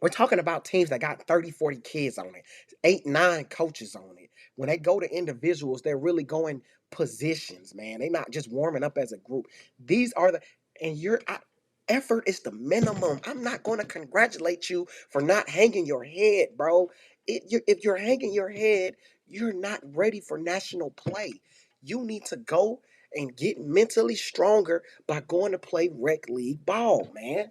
S1: We're talking about teams that got 30, 40 kids on it, 8, 9 coaches on it. When they go to individuals, they're really going positions, man. They're not just warming up as a group. These are the, and effort is the minimum. I'm not going to congratulate you for not hanging your head, bro. If you're hanging your head, you're not ready for national play. You need to go and get mentally stronger by going to play rec league ball, man.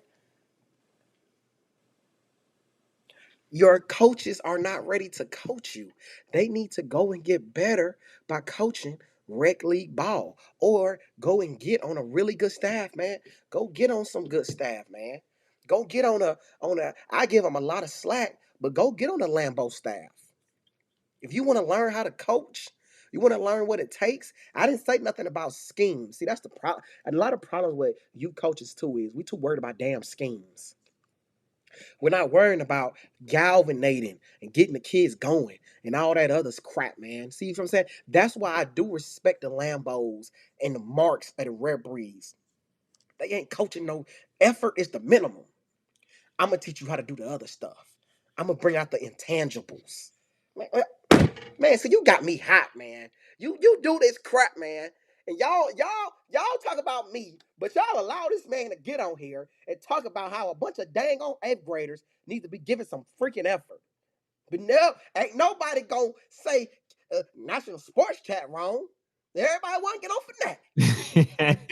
S1: Your coaches are not ready to coach you. They need to go and get better by coaching rec league ball or go and get on a really good staff, man. Go get on some good staff, man. Go get on a I give them a lot of slack, but go get on a Lambo staff. If you want to learn how to coach, you want to learn what it takes. I didn't say nothing about schemes. See, that's the problem. A lot of problems with you coaches too is we too worried about damn schemes. We're not worrying about galvanizing and getting the kids going and all that other crap, man. See what I'm saying? That's why I do respect the Lambos and the Marks and the Rare Breeds. They ain't coaching no effort is the minimum. I'm gonna teach you how to do the other stuff. I'm gonna bring out the intangibles. Man, so you got me hot, man. You do this crap, man. And y'all talk about me, but y'all allow this man to get on here and talk about how a bunch of dang on 8th graders need to be given some freaking effort. But no, ain't nobody gonna say National Sports Chat wrong. Everybody want to get on for that.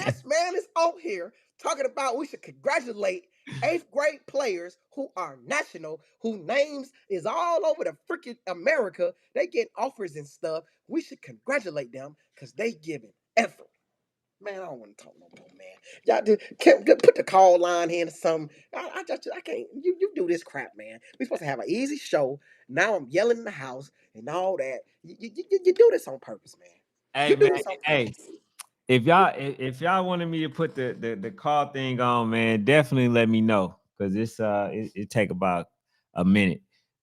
S1: This man is on here talking about we should congratulate 8th grade players who are national, whose names is all over the freaking America. They get offers and stuff. We should congratulate them because they giving effort. Man, I don't want to talk no more, man. Y'all put the call line in or something. I can't. You do this crap, man. We supposed to have an easy show. Now I'm yelling in the house and all that. You do this on purpose, man.
S2: Hey
S1: You do
S2: man,
S1: this on
S2: hey,
S1: purpose.
S2: if y'all wanted me to put the call thing on, man, definitely let me know because it take about a minute.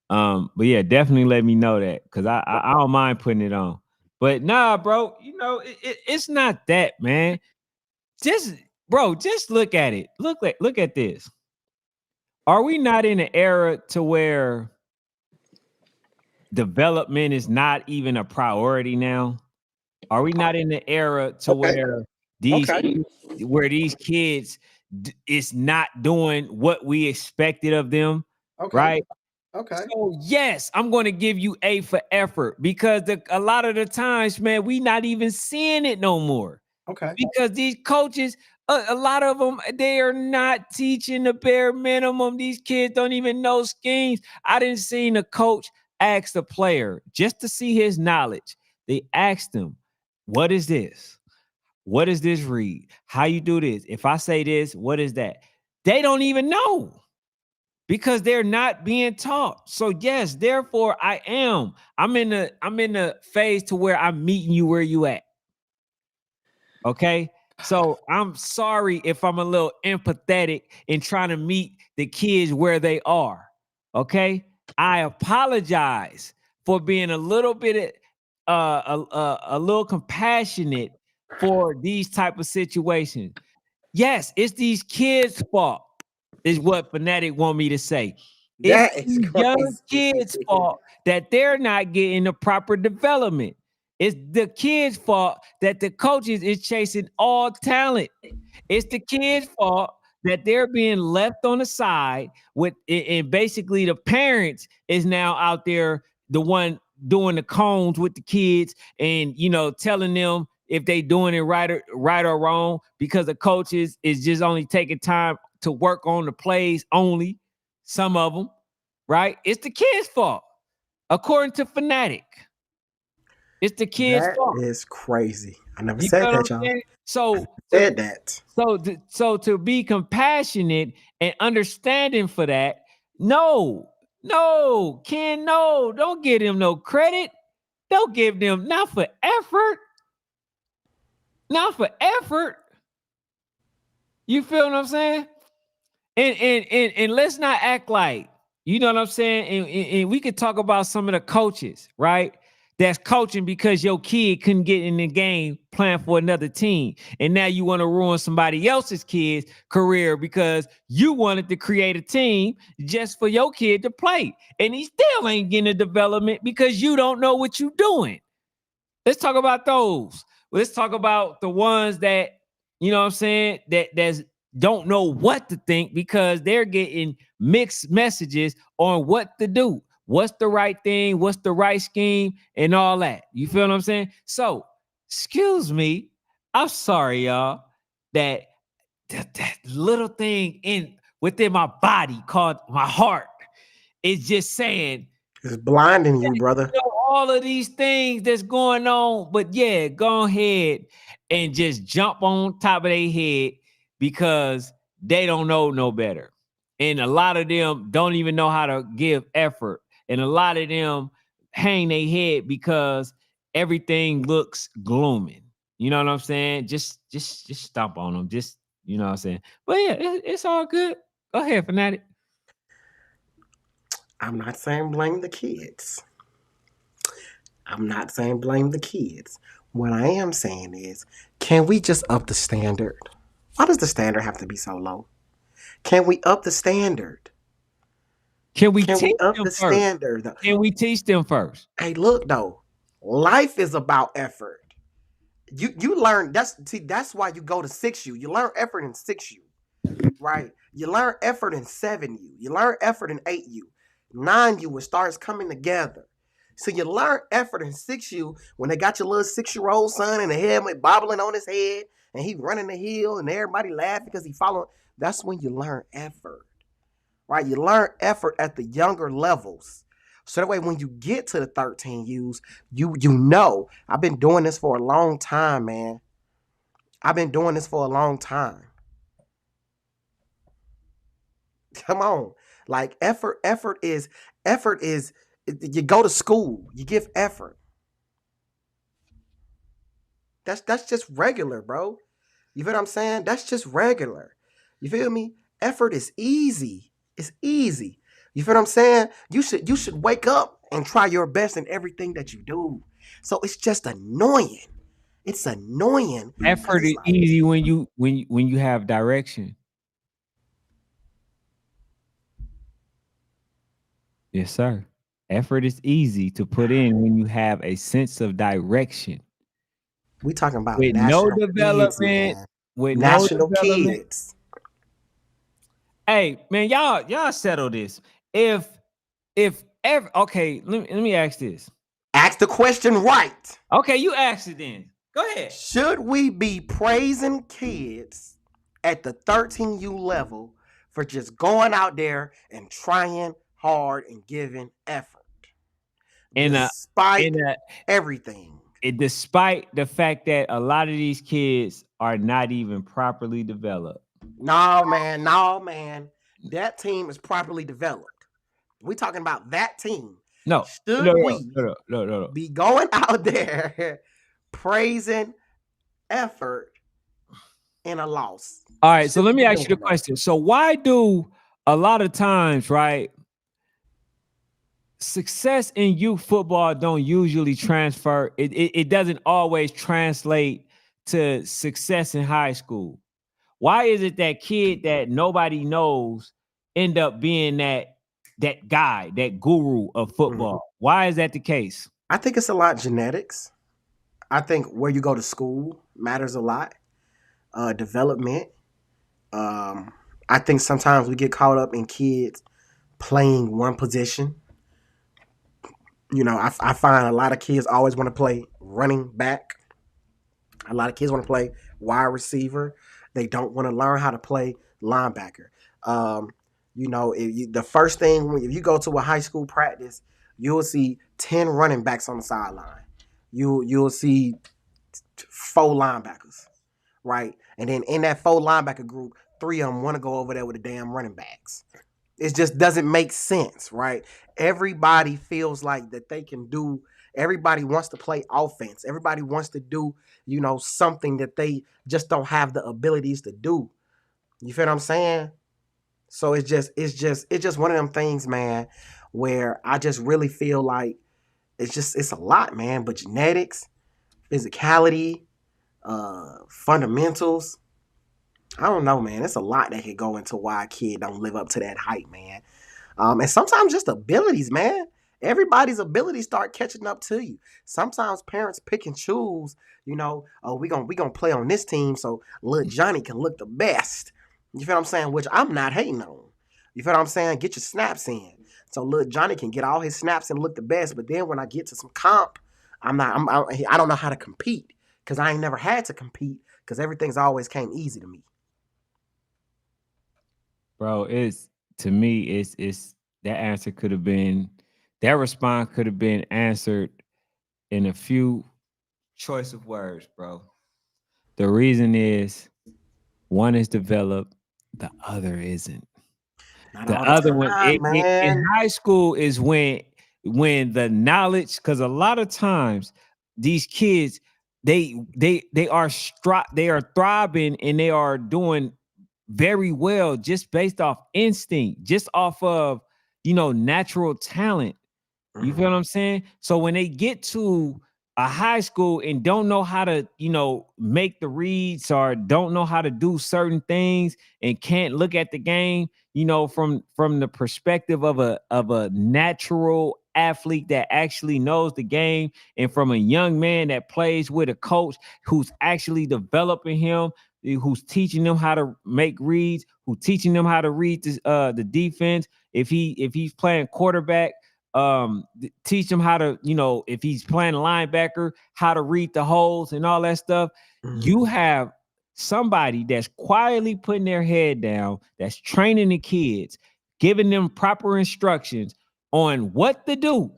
S2: But yeah, definitely let me know that because I don't mind putting it on. But nah, bro, it's not that, man. Just bro, just look at it. Look at this. Are we not in an era to where development is not even a priority now? Are we not in the era to
S1: Okay.
S2: where these
S1: Okay.
S2: these kids is not doing what we expected of them,
S1: Okay.
S2: right?
S1: Okay.
S2: So yes, I'm going to give you A for effort because a lot of the times, man, we not even seeing it no more
S1: Okay.
S2: because these coaches, a lot of them, they are not teaching the bare minimum. These kids don't even know schemes. I didn't see a coach ask the player just to see his knowledge. They asked him, "What is this? What does this read? How you do this? If I say this, what is that? They don't even know because they're not being taught. So yes, therefore I'm in the phase to where I'm meeting you where you at. Okay. So I'm sorry if I'm a little empathetic in trying to meet the kids where they are. Okay. I apologize for being a little bit a little compassionate for these type of situations. Yes, it's these kids' fault, is what Fanatic want me to say. It's
S1: That is
S2: these young
S1: crazy.
S2: kids' fault that they're not getting the proper development. It's the kids' fault that the coaches is chasing all talent. It's the kids' fault that they're being left on the side with, and basically the parents is now out there the one doing the cones with the kids and telling them if they doing it right or wrong because the coaches is just only taking time to work on the plays only. Some of them, right? It's the kids' fault, according to Fanatic. It's the kids'
S1: That
S2: fault.
S1: is crazy. I never
S2: You
S1: said
S2: know what
S1: that,
S2: I'm
S1: y'all.
S2: saying?
S1: I
S2: So
S1: never
S2: to
S1: said that.
S2: so to be compassionate and understanding for that, no, no, Ken, no, don't give them no credit. Don't give them not for effort, not for effort. You feel what I'm saying? And let's not act like, you know what I'm saying? And we could talk about some of the coaches, right? That's coaching because your kid couldn't get in the game playing for another team. And now you want to ruin somebody else's kid's career because you wanted to create a team just for your kid to play. And he still ain't getting a development because you don't know what you're doing. Let's talk about those. Let's talk about the ones that, you know what I'm saying, that's don't know what to think because they're getting mixed messages on what to do. What's the right thing? What's the right scheme and all that? You feel what I'm saying? So, excuse me. I'm sorry, y'all, that that little thing in within my body called my heart is just saying
S1: It's blinding you, brother.
S2: all of these things that's going on, but yeah, go ahead and just jump on top of their head because they don't know no better. And a lot of them don't even know how to give effort. And a lot of them hang their head because everything looks glooming. You know what I'm saying? Just stomp on them. Just, you know what I'm saying? But yeah, it's all good. Go ahead, Fanatic.
S1: I'm not saying blame the kids. I'm not saying blame the kids. What I am saying is, can we just up the standard? Why does the standard have to be so low? Can we up the standard?
S2: Can we
S1: Can we
S2: teach
S1: up
S2: them
S1: the
S2: first?
S1: standard?
S2: Can we teach them first?
S1: Hey, look though, life is about effort. You learn that's why you go to 6U. You learn effort in 6U, right? You learn effort in 7U. You learn effort in 8U. 9U, it starts coming together. So you learn effort in 6U when they got your little 6-year-old son in the helmet bobbling on his head and he running the hill and everybody laughing because he following. That's when you learn effort, right? You learn effort at the younger levels. So that way when you get to the 13Us, you know. I've been doing this for a long time, man. I've been doing this for a long time. Come on. Like effort is you go to school, you give effort. That's just regular, bro. You feel what I'm saying? That's just regular. You feel me? Effort is easy. It's easy. You feel what I'm saying? You should wake up and try your best in everything that you do. So it's just annoying. It's annoying because
S2: Effort
S1: it's
S2: is
S1: like,
S2: easy when you have direction. Yes, sir. Effort is easy to put in when you have a sense of direction.
S1: we talking about
S2: With no
S1: national kids,
S2: development,
S1: man.
S2: with no
S1: National
S2: development.
S1: kids.
S2: Hey, man, y'all settle this. If ever okay, let me ask this.
S1: Ask the question right.
S2: Okay, you ask it then. Go ahead.
S1: Should we be praising kids at the 13U level for just going out there and trying hard and giving effort
S2: In a
S1: despite
S2: in a
S1: everything?
S2: despite the fact that a lot of these kids are not even properly developed.
S1: No, man, no, man. That team is properly developed. We talking about that team.
S2: No, no,
S1: Should
S2: no,
S1: we
S2: no, no, no, no.
S1: be going out there praising effort in a loss?
S2: All right, so
S1: Should
S2: let
S1: we
S2: me
S1: be
S2: ask you the
S1: doing that?
S2: question. So why do a lot of times, right, success in youth football don't usually transfer? It doesn't always translate to success in high school. Why is it that kid that nobody knows end up being that guy, that guru of
S1: Mhm.
S2: football? Why is that the case?
S1: I think it's a lot genetics. I think where you go to school matters a lot. Development. Um, I think sometimes we get caught up in kids playing one position. I find a lot of kids always want to play running back. A lot of kids want to play wide receiver. They don't want to learn how to play linebacker. Um, the first thing if you go to a high school practice, you'll see 10 running backs on the sideline. You'll see four linebackers, right? And then in that four linebacker group, three of them want to go over there with the damn running backs. It just doesn't make sense, right? Everybody feels like that they can do. Everybody wants to play offense. Everybody wants to do, something that they just don't have the abilities to do. You feel what I'm saying? So it's just one of them things, man, where I just really feel like it's a lot, man. But genetics, physicality, fundamentals. I don't know, man. It's a lot that could go into why a kid don't live up to that hype, man. And sometimes just abilities, man. Everybody's abilities start catching up to you. Sometimes parents pick and choose. Oh, we gonna play on this team so little Johnny can look the best. You feel what I'm saying? Which I'm not hating on. You feel what I'm saying? Get your snaps in so little Johnny can get all his snaps and look the best. But then when I get to some comp, I'm not. I don't know how to compete because I ain't never had to compete because everything's always came easy to me.
S2: Bro, it's to me, it's that answer could have been that response could have been answered in a few choice of words, bro. The reason is one is developed, the other isn't.
S1: Not
S2: The
S1: all the
S2: other one,
S1: time,
S2: in
S1: man.
S2: high school is when the knowledge, because a lot of times these kids they are thriving and they are doing very well just based off instinct, just off of natural talent. You feel
S1: Mhm.
S2: what I'm saying? So when they get to a high school and don't know how to, make the reads or don't know how to do certain things and can't look at the game, from the perspective of a natural athlete that actually knows the game, and from a young man that plays with a coach who's actually developing him, who's teaching them how to make reads, who's teaching them how to read the defense. If he's playing quarterback, teach him how to, if he's playing linebacker, how to read the holes and all that stuff.
S1: Mhm.
S2: You have somebody that's quietly putting their head down, that's training the kids, giving them proper instructions on what to do,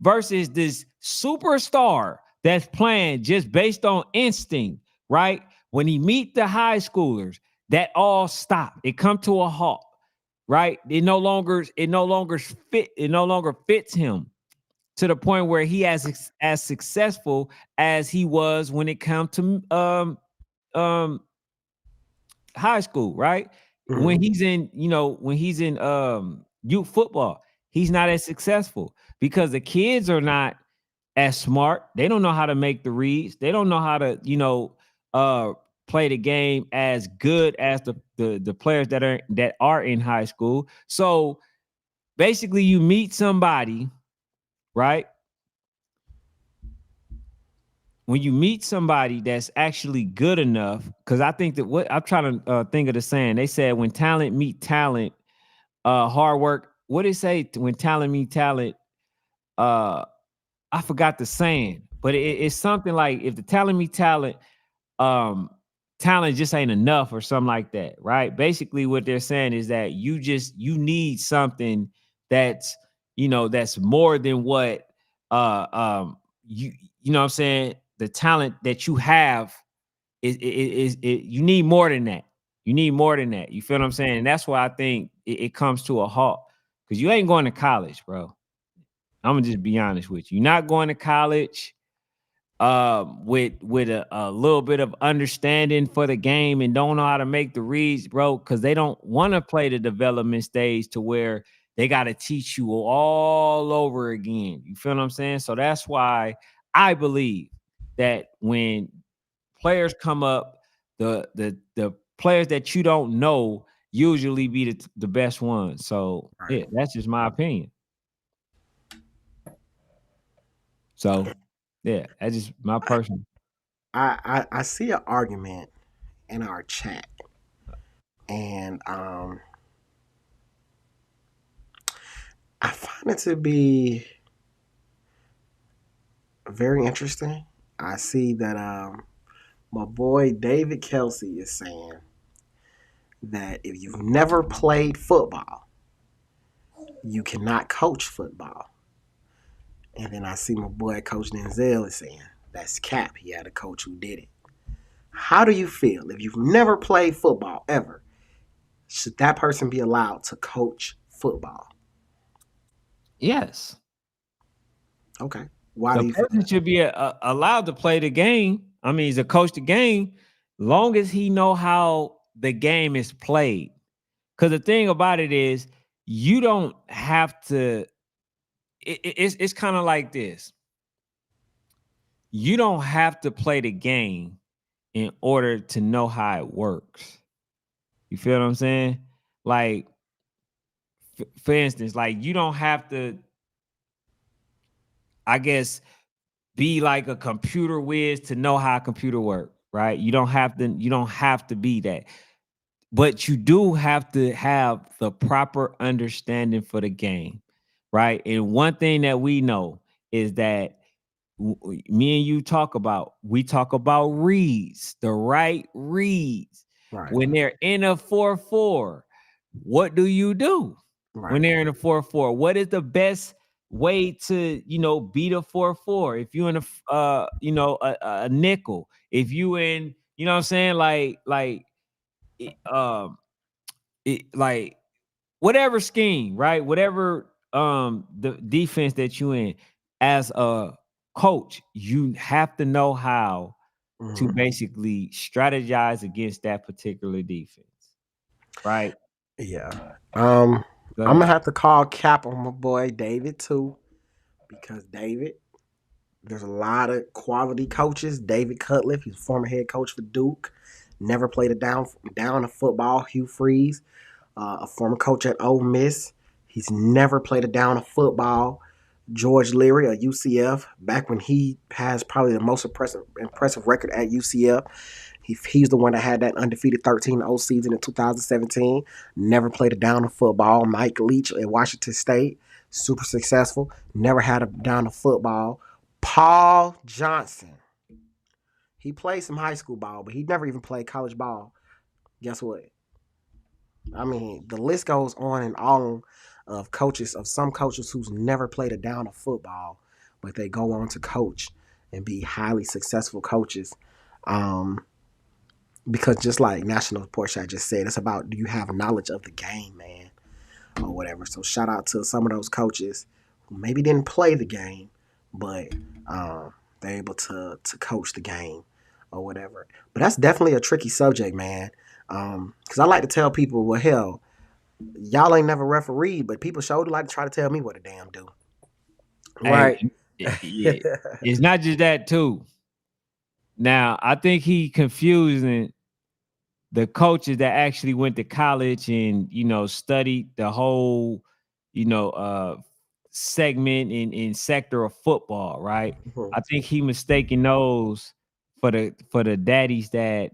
S2: versus this superstar that's playing just based on instinct, right? When he meet the high schoolers, that all stop. It come to a halt, right? It no longer fits him to the point where he as successful as he was when it comes to um high school, right?
S1: Mhm.
S2: When he's in youth football, he's not as successful because the kids are not as smart. They don't know how to make the reads. They don't know how to, uh play the game as good as the players that are in high school. So basically you meet somebody, right? When you meet somebody that's actually good enough, because I think that what I'm trying to think of the saying, they said when talent meet talent, hard work. What did it say when talent meet talent? Uh, I forgot the saying, but it's something like if the talent meet talent, um, talent just ain't enough or something like that, right? Basically, what they're saying is that you need something that's more than what uh um you you know what I'm saying the talent that you have is you need more than that. You need more than that. You feel what I'm saying? And that's why I think it comes to a halt because you ain't going to college, bro. I'm gonna just be honest with you. You're not going to college with a little bit of understanding for the game and don't know how to make the reads, bro, because they don't want to play the development stage to where they got to teach you all over again. You feel what I'm saying? So that's why I believe that when players come up, the players that you don't know usually be the best ones. So
S1: Right.
S2: yeah, that's just my opinion. So yeah, that's just my
S1: I,
S2: personal.
S1: I see an argument in our chat, and I find it to be very interesting. I see that my boy David Kelsey is saying that if you've never played football, you cannot coach football. And then I see my boy Coach Denzel is saying that's cap. He had a coach who did it. How do you feel if you've never played football ever? Should that person be allowed to coach football?
S2: Yes.
S1: Okay. Why do
S2: The
S1: you feel
S2: person
S1: that?
S2: should be allowed to play the game. I mean, he's a coach the game, long as he know how the game is played. Because the thing about it is, you don't have to. It's kind of like this. You don't have to play the game in order to know how it works. You feel what I'm saying? Like, for instance, like you don't have to. I guess be like a computer whiz to know how a computer work, right? You don't have to be that. But you do have to have the proper understanding for the game, right? And one thing that we know is that me and you we talk about reads, the right reads.
S1: Right.
S2: When they're in a 4-4, what do you do? When
S1: Right.
S2: they're in a 4-4, what is the best way to, beat a 4-4? If you in a nickel, if you in, what I'm saying, like it, like whatever scheme, right? Whatever the defense that you in, as a coach, you have to know how to
S1: Hmm.
S2: basically strategize against that particular defense, right?
S1: Yeah.
S2: Go
S1: I'm gonna
S2: ahead.
S1: have to call cap on my boy David too, because David, there's a lot of quality coaches. David Cutcliffe, he's a former head coach for Duke, never played a down of football. Hugh Freeze, a former coach at Ole Miss, he's never played a down of football. George Leary, a UCF, back when he has probably the most impressive record at UCF. He's the one that had that undefeated 13-0 season in 2017. Never played a down of football. Mike Leach at Washington State, super successful. Never had a down of football. Paul Johnson, he played some high school ball, but he never even played college ball. Guess what? I mean, the list goes on and on of some coaches who's never played a down of football, but they go on to coach and be highly successful coaches. Um, because just like National Portia just said, it's about, do you have knowledge of the game, man, or whatever. So shout out to some of those coaches who maybe didn't play the game, but they're able to coach the game or whatever. But that's definitely a tricky subject, man. Because I like to tell people, well, hell, y'all ain't never refereed, but people sure do like to try to tell me what to damn do.
S2: Hey,
S1: Right.
S2: yeah, it's not just that too. Now, I think he confusing the coaches that actually went to college and studied the whole you know uh segment in sector of football, right? I think he mistaken those for the daddies that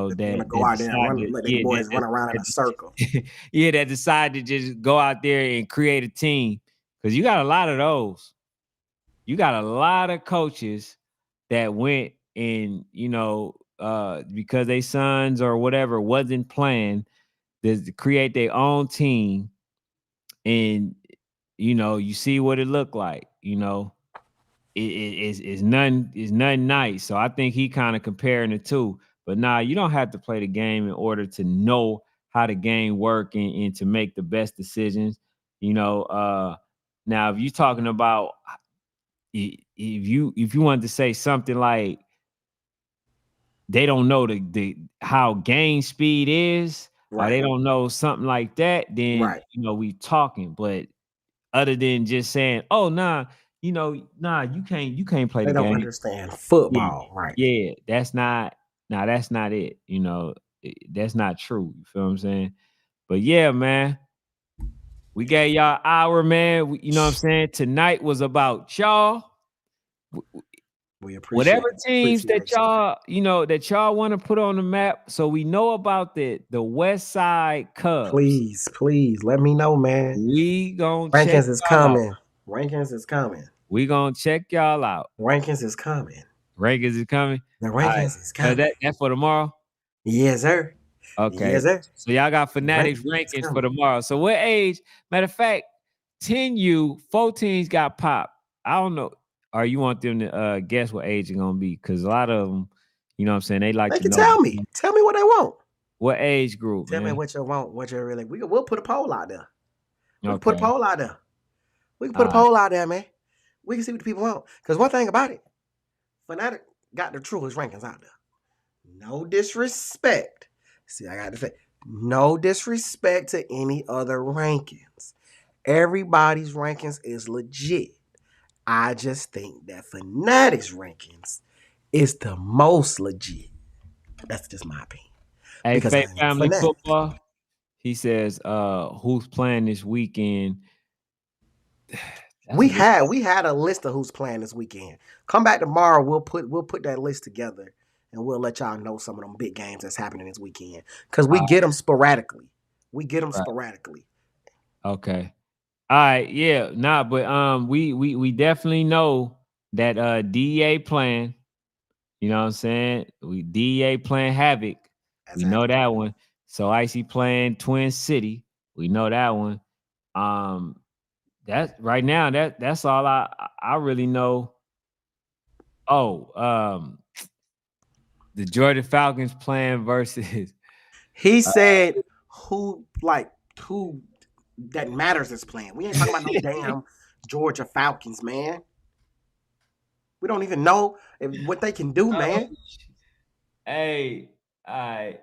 S1: Just want
S2: that
S1: to go
S2: that
S1: out there and
S2: decide
S1: run,
S2: to
S1: let their
S2: yeah
S1: boys run around in a circle.
S2: yeah, that decide to just go out there and create a team, because you got a lot of those. You got a lot of coaches that went and because they sons or whatever wasn't playing, to create their own team, and you see what it looked like. is nothing nice. So I think he kind of comparing the two. But nah, you don't have to play the game in order to know how the game work and to make the best decisions. You know, now if you're talking about if you wanted to say something like they don't know the how game speed is, or they
S1: Right.
S2: don't know something like that, then
S1: Right.
S2: we talking. But other than just saying, "Oh, nah, nah, you can't play
S1: They
S2: the
S1: don't
S2: game."
S1: understand
S2: Yeah,
S1: football. Right.
S2: yeah, that's not it. That's not true. You feel what I'm saying? But yeah, man, we gave y'all an hour, man. You know what I'm saying? Tonight was about y'all.
S1: We
S2: Whatever teams that
S1: appreciate you.
S2: y'all want to put on the map, so we know about the West Side Cubs.
S1: Please, please let me know, man.
S2: We gonna check
S1: Rankings is
S2: y'all out.
S1: coming. Rankings is coming.
S2: We gonna check y'all out.
S1: Rankings is coming.
S2: Rankings is coming.
S1: The
S2: All right.
S1: rankings is
S2: That
S1: coming.
S2: that for tomorrow.
S1: Yes, sir.
S2: Okay.
S1: Yes, sir.
S2: So y'all got
S1: The
S2: Fanatics
S1: rankings is
S2: rankings for
S1: coming.
S2: tomorrow. So what age? Matter of fact, 10U, 14s got popped. I don't know. Or you want them to guess what age it's gonna be? Because a lot of them, you know what I'm saying, they like
S1: They
S2: to
S1: can
S2: know
S1: tell me. Tell me what they want.
S2: what age group,
S1: Tell me
S2: man.
S1: what you want. What you really. We'll put a poll out there. We can put a
S2: Okay.
S1: poll out there. We can
S2: All
S1: put a
S2: right.
S1: poll out there, man. We can see what the people want. Because one thing about it, Fanatic got the truest rankings out there. No disrespect. See, I got to say, no disrespect to any other rankings. Everybody's rankings is legit. I just think that Fanatics rankings is the most legit. That's just my opinion.
S2: Hey,
S1: Because
S2: Fake
S1: I am a
S2: Family
S1: fanatic.
S2: Football. He says, who's playing this weekend? That's
S1: We
S2: a good
S1: had
S2: question.
S1: we had a list of who's playing this weekend. Come back tomorrow. We'll put that list together and we'll let y'all know some of them big games that's happening this weekend. Because we
S2: All
S1: get them sporadically. We get them
S2: right.
S1: sporadically.
S2: Okay. All right, yeah, nah, but we definitely know that DEA playing, you know what I'm saying? We DEA playing Havoc. We know
S1: Exactly.
S2: that one. So Icy playing Twin City. We know that one. Um that right now that's all I really know. Oh, the Georgia Falcons playing versus
S1: He
S2: uh,
S1: said who that matters is playing. We ain't talking about no damn Georgia Falcons, man. We don't even know what they can do,
S2: oh,
S1: man.
S2: hey, all right.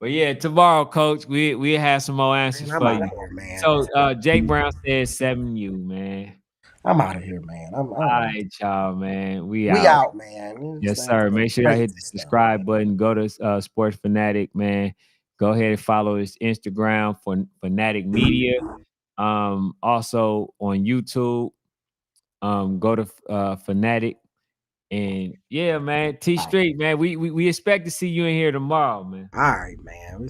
S2: But yeah, tomorrow, coach, we have some more answers
S1: Man, I'm
S2: for
S1: out of
S2: you.
S1: here, man.
S2: So Jake Brown says 7U, man.
S1: I'm out of here, man.
S2: All right, y'all, man. We
S1: We
S2: out.
S1: out, man.
S2: Yes,
S1: Stand
S2: sir.
S1: for
S2: Make sure y'all hit
S1: crazy
S2: the
S1: stuff, man.
S2: subscribe button. Go to Sports Fanatic, man. Go ahead and follow his Instagram for Fanatic Media. Also on YouTube. Go to Fanatic. And yeah, man, T
S1: All right.
S2: Street, man. We expect to see you in here tomorrow, man.
S1: All right, man.